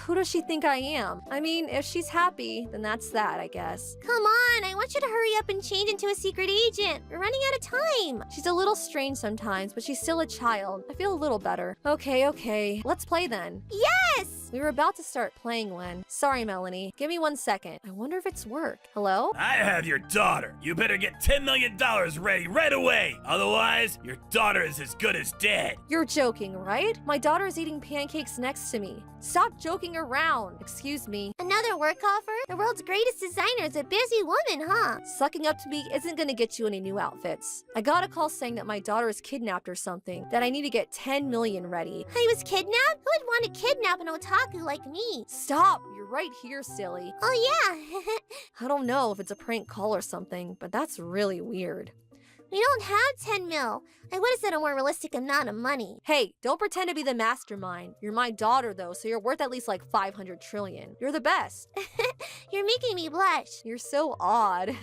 Who does she think I am? I mean, if she's happy, then that's that, I guess. Come on, I want you to hurry up and change into a secret agent. We're running out of time. She's a little strange sometimes, but she's still a child. I feel a little better. Okay. Let's play then. Yes! We were about to start playing when... Sorry, Melanie. Give me 1 second. I wonder if it's work. Hello? I have your daughter. You better get $10 million ready right away. Otherwise, your daughter is as good as dead. You're joking, right? My daughter is eating pancakes next to me. Stop joking around. Excuse me. Another work offer? The world's greatest designer is a busy woman, huh? Sucking up to me isn't gonna get you any new outfits. I got a call saying that my daughter is kidnapped or something, that I need to get 10 million ready. I was kidnapped? Who would want to kidnap an otaku like me? Stop! You're right here, silly. Oh yeah. I don't know if it's a prank call or something, but that's really weird. We don't have 10 mil. I would have said a more realistic amount of money. Hey, don't pretend to be the mastermind. You're my daughter, though, so you're worth at least like 500 trillion. You're the best. You're making me blush. You're so odd.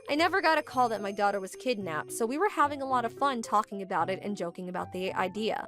I never got a call that my daughter was kidnapped, so we were having a lot of fun talking about it and joking about the idea.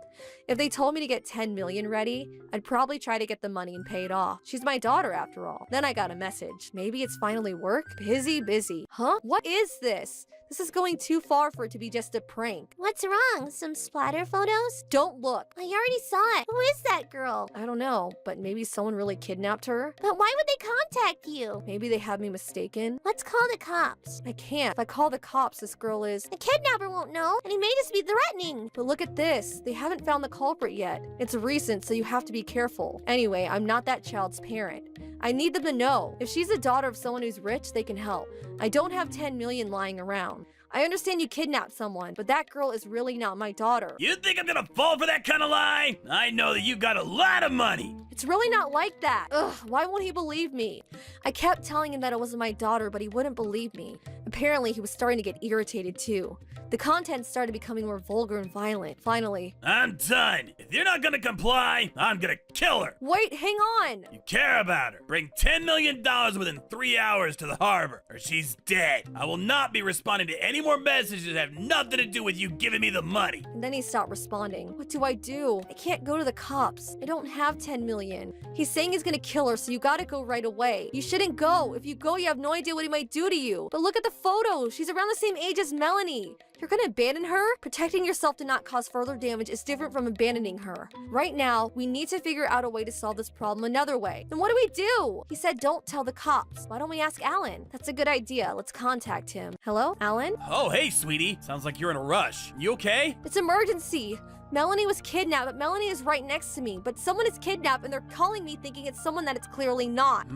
If they told me to get 10 million ready, I'd probably try to get the money and pay it off. She's my daughter after all. Then I got a message. Maybe it's finally work? Busy. Huh? What is this? This is going too far for it to be just a prank. What's wrong? Some splatter photos? Don't look. I already saw it. Who is that girl? I don't know, but maybe someone really kidnapped her? But why would they contact you? Maybe they had me mistaken? Let's call the cops. I can't. If I call the cops, this girl is... The kidnapper won't know, and he may just be threatening. But look at this. They haven't found the culprit yet. It's recent, so you have to be careful. Anyway, I'm not that child's parent. I need them to know. If she's the daughter of someone who's rich, they can help. I don't have 10 million lying around. I understand you kidnapped someone, but that girl is really not my daughter. You think I'm gonna fall for that kind of lie? I know that you got a lot of money. It's really not like that. Ugh, why won't he believe me? I kept telling him that it wasn't my daughter, but he wouldn't believe me. Apparently, he was starting to get irritated too. The content started becoming more vulgar and violent. Finally, I'm done. If you're not gonna comply, I'm gonna kill her. wait, hang on. You care about her. Bring $10 million within 3 hours to the harbor, or she's dead. I will not be responding to any more messages that have nothing to do with you giving me the money. And then he stopped responding. What do? I can't go to the cops. I don't have 10 million. million. He's saying he's gonna kill her, so you gotta go right away. You shouldn't go. If you go, you have no idea what he might do to you. But look at the photo. She's around the same age as Melanie. You're gonna abandon her? Protecting yourself to not cause further damage is different from abandoning her. Right now, we need to figure out a way to solve this problem another way. Then what do we do? He said don't tell the cops. Why don't we ask Alan? That's a good idea. Let's contact him. Hello, Alan? Oh, hey, sweetie. Sounds like you're in a rush. You okay? It's emergency. Melanie was kidnapped, but Melanie is right next to me. But someone is kidnapped and they're calling me thinking it's someone that it's clearly not.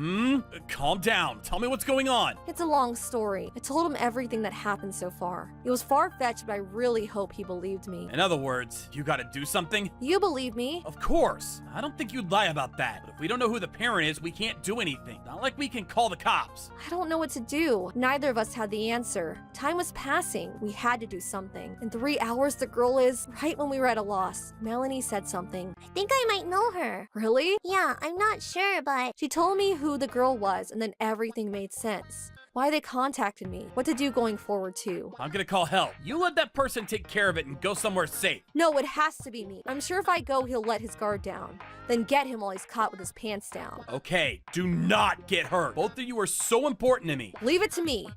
Calm down. Tell me what's going on. It's a long story. I told him everything that happened so far. It was far-fetched, but I really hope he believed me. In other words, you gotta do something? You believe me? Of course. I don't think you'd lie about that. But if we don't know who the parent is, we can't do anything. Not like we can call the cops. I don't know what to do. Neither of us had the answer. Time was passing. We had to do something. In 3 hours, the girl is right when we were at a loss. Melanie said something. I think I might know her. Really? Yeah, I'm not sure, but She told me who the girl was, and then everything made sense. Why they contacted me, what to do going forward too. I'm gonna call help. You let that person take care of it and go somewhere safe. No, it has to be me. I'm sure if I go, he'll let his guard down. Then get him while he's caught with his pants down. Okay, do not get hurt. Both of you are so important to me. Leave it to me.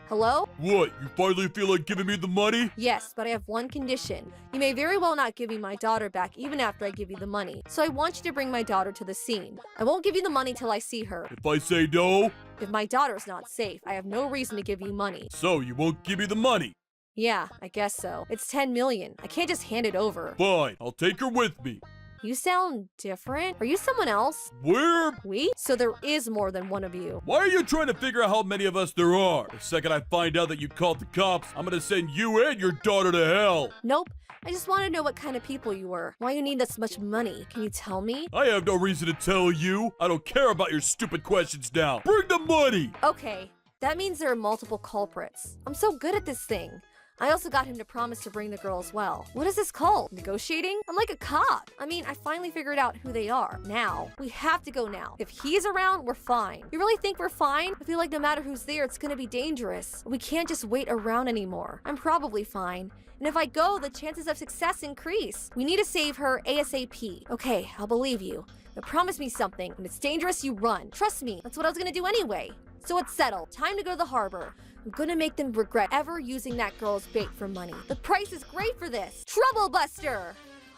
Hello? What, you finally feel like giving me the money? Yes, but I have one condition. You may very well not give me my daughter back even after I give you the money. So I want you to bring my daughter to the scene. I won't give you the money till I see her. If I say no, If my daughter's not safe, I have no reason to give you money. so you won't give me the money. Yeah, I guess so. It's 10 million. I can't just hand it over. Fine, I'll take her with me. You sound different. Are you someone else? Where? We? So there is more than one of you. Why are you trying to figure out how many of us there are? The second I find out that you called the cops, I'm gonna send you and your daughter to hell. Nope. I just want to know what kind of people you were. Why you need this much money. Can you tell me? I have no reason to tell you. I don't care about your stupid questions now. Bring the money! Okay. That means there are multiple culprits. I'm so good at this thing. I also got him to promise to bring the girl as well. What is this called? Negotiating? I'm like a cop. I mean, I finally figured out who they are. Now. We have to go now. If he's around, we're fine. You really think we're fine? I feel like no matter who's there, it's gonna be dangerous. We can't just wait around anymore. I'm probably fine. And if I go, the chances of success increase. We need to save her ASAP. Okay, I'll believe you. But promise me something. When it's dangerous, you run. Trust me, that's what I was gonna do anyway. So it's settled. Time to go to the harbor. I'm gonna make them regret ever using that girl as bait for money. The price is great for this. Trouble Buster!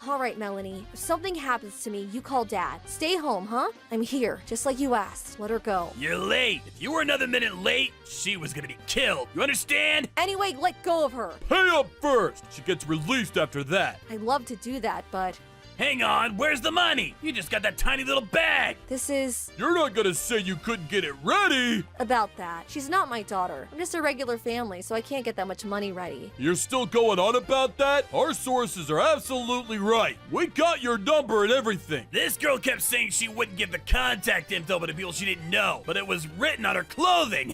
All right, Melanie. If something happens to me, you call Dad. Stay home, huh? I'm here, just like you asked. Let her go. You're late. If you were another minute late, she was gonna be killed. You understand? Anyway, let go of her. Pay up first! She gets released after that. I'd love to do that, but Hang on, where's the money? You just got that tiny little bag. this is You're not gonna say you couldn't get it ready! about that. She's not my daughter. I'm just a regular family, so I can't get that much money ready. You're still going on about that? Our sources are absolutely right. We got your number and everything. This girl kept saying she wouldn't give the contact info to people she didn't know, but it was written on her clothing.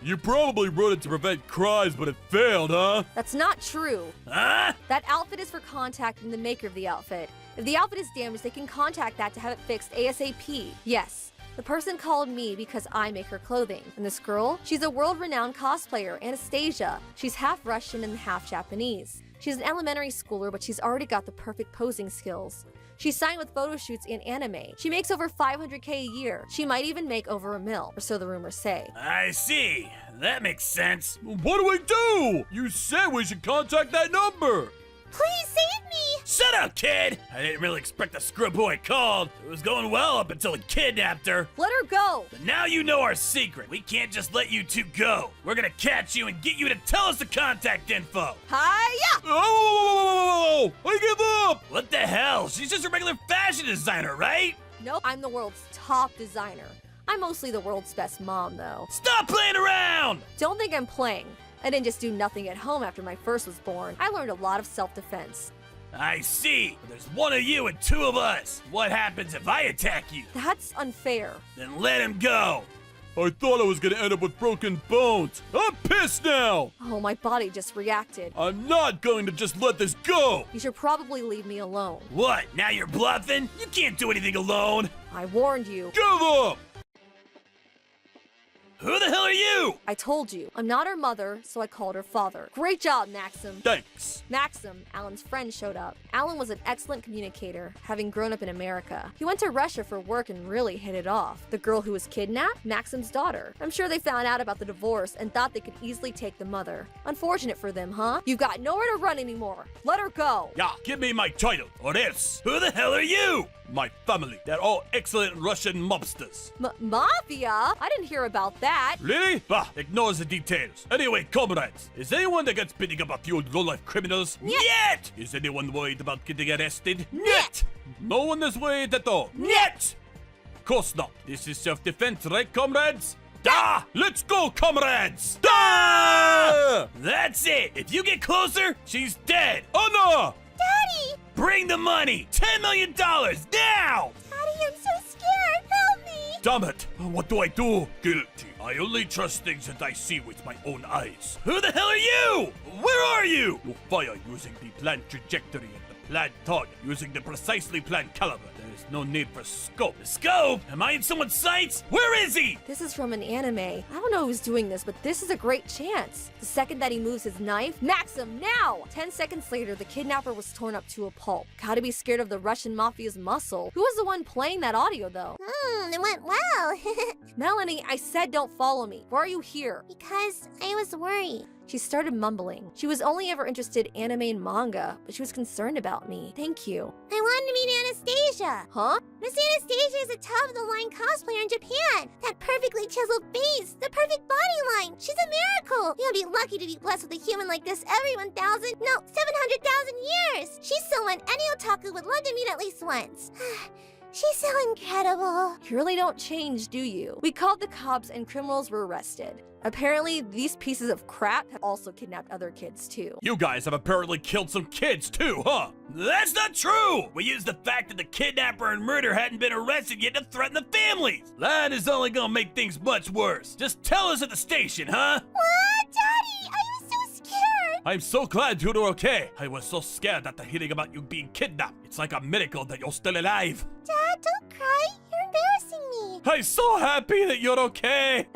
You probably wrote it to prevent crimes, but it failed, huh? That's not true. Huh? That outfit is for contacting the maker of the outfit. If the outfit is damaged, they can contact that to have it fixed ASAP. Yes. The person called me because I make her clothing. And this girl? She's a world-renowned cosplayer, Anastasia. She's half Russian and half Japanese. She's an elementary schooler, but she's already got the perfect posing skills. She's signed with photo shoots and anime. She makes over 500K a year. She might even make over $1 million, or so the rumors say. I see. That makes sense. What do we do? You said we should contact that number. please save me! Shut up, kid! I didn't really expect the scrub boy called. It was going well up until he kidnapped her. Let her go! But now you know our secret. We can't just let you two go. We're gonna catch you and get you to tell us the contact info. Hiya! Oh! I give up! What the hell? She's just a regular fashion designer, right? Nope, I'm the world's top designer. I'm mostly the world's best mom, though. Stop playing around! Don't think I'm playing. I didn't just do nothing at home after my first was born. I learned a lot of self-defense. I see. But there's one of you and two of us. What happens if I attack you? That's unfair. Then let him go. I thought I was gonna end up with broken bones. I'm pissed now! Oh, my body just reacted. I'm not going to just let this go! You should probably leave me alone. What? Now you're bluffing? You can't do anything alone. I warned you. Give up! Who the hell are you? I told you, I'm not her mother, so I called her father. Great job, Maxim. Thanks. Maxim, Alan's friend, showed up. Alan was an excellent communicator, having grown up in America. He went to Russia for work and really hit it off. The girl who was kidnapped? Maxim's daughter. I'm sure they found out about the divorce and thought they could easily take the mother. Unfortunate for them, huh? You've got nowhere to run anymore. Let her go. Yeah, give me my title, or else. Who the hell are you? My family. They're all excellent Russian mobsters. Mafia? I didn't hear about that. Really? Bah, ignore the details. Anyway, comrades, is anyone that gets spitting up a few low-life criminals? Niet! Is anyone worried about getting arrested? Niet! No one is worried at all? Niet! Of course not. This is self-defense, right, comrades? Da! Let's go, comrades! Da! That's it! If you get closer, she's dead! Oh no! Daddy! Bring the money! $10 million! Now! Daddy, I'm so scared! Help me! Damn it! What do I do? Guilty. I only trust things that I see with my own eyes. Who the hell are you? Where are you? You fire using the planned trajectory and the planned target using the precisely planned caliber. There is no need for scope. Scope? Am I in someone's sights? Where is he? This is from an anime. I don't know who's doing this, but this is a great chance. The second that he moves his knife, Maxim, now! 10 seconds later, the kidnapper was torn up to a pulp. Gotta be scared of the Russian mafia's muscle. Who was the one playing that audio, though? It went well. Melanie, I said don't follow me. Why are you here? Because I was worried. She started mumbling. She was only ever interested in anime and manga, but she was concerned about me. Thank you. I wanted to meet Anastasia. Huh? Miss Anastasia is a top-of-the-line cosplayer in Japan. That perfectly chiseled face, the perfect body line. She's a miracle. You'll be lucky to be blessed with a human like this every 700,000 years. She's someone any otaku would love to meet at least once. She's so incredible. You really don't change, do you? We called the cops and criminals were arrested. Apparently, these pieces of crap have also kidnapped other kids, too. You guys have apparently killed some kids too, huh? That's not true! We used the fact that the kidnapper and murder hadn't been arrested yet to threaten the families! That is only gonna make things much worse. Just tell us at the station, huh? What? Daddy, I was so scared. I'm so glad you're okay. I was so scared after hearing about you being kidnapped. It's like a miracle that you're still alive. Dad, don't cry. You're embarrassing me. I'm so happy that you're okay.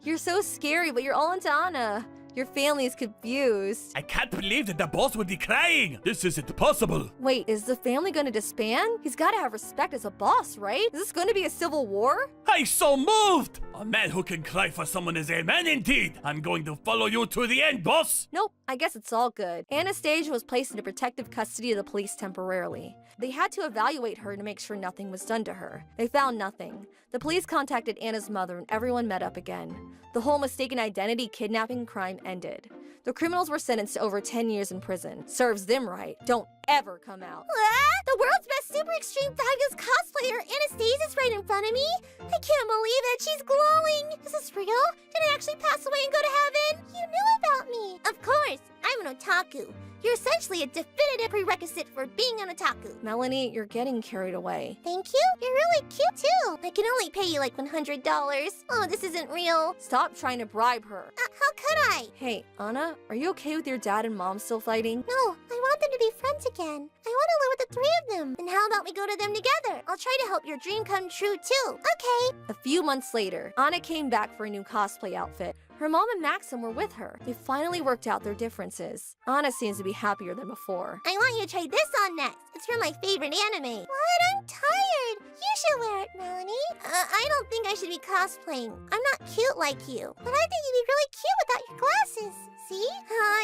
You're so scary, but you're all into Anna. Your family is confused. I can't believe that the boss would be crying. This isn't possible. Wait, is the family gonna disband? He's gotta have respect as a boss, right? Is this gonna be a civil war? I'm so moved. A man who can cry for someone is a man indeed. I'm going to follow you to the end, boss. Nope, I guess it's all good. Anastasia was placed into protective custody of the police temporarily. They had to evaluate her to make sure nothing was done to her. They found nothing. The police contacted Anna's mother and everyone met up again. The whole mistaken identity kidnapping crime ended. The criminals were sentenced to over 10 years in prison. Serves them right. Don't ever come out. What? The world's best super extreme fabulous cosplayer, Anastasia's right in front of me. I can't believe it. She's glowing. Is this real? Did I actually pass away and go to heaven? You knew about me. Of course. I'm an otaku. You're essentially a definitive prerequisite for being an otaku. Melanie, you're getting carried away. Thank you. You're really cute too. I can only pay you like $100. Oh, this isn't real. Stop trying to bribe her. How could I? Hey, Anna, are you okay with your dad and mom still fighting? No, I want them to be friends again. I want to live with the three of them. And how about we go to them together? I'll try to help your dream come true too. Okay. A few months later, Anna came back for a new cosplay outfit. Her mom and Maxim were with her. They finally worked out their differences. Anna seems to be happier than before. I want you to try this on next. It's from my favorite anime. What? I'm tired. You should wear it, Melanie. I don't think I should be cosplaying. I'm not cute like you. But I think you'd be really cute without your glasses. See?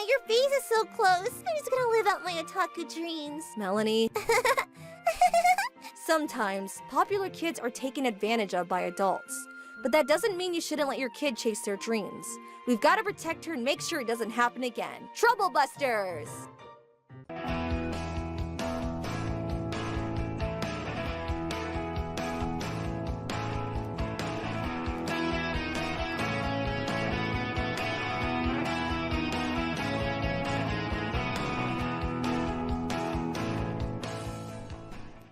Your face is so close. I'm just gonna live out my otaku dreams. Melanie. Sometimes, popular kids are taken advantage of by adults. But that doesn't mean you shouldn't let your kid chase their dreams. We've got to protect her and make sure it doesn't happen again. Trouble Busters!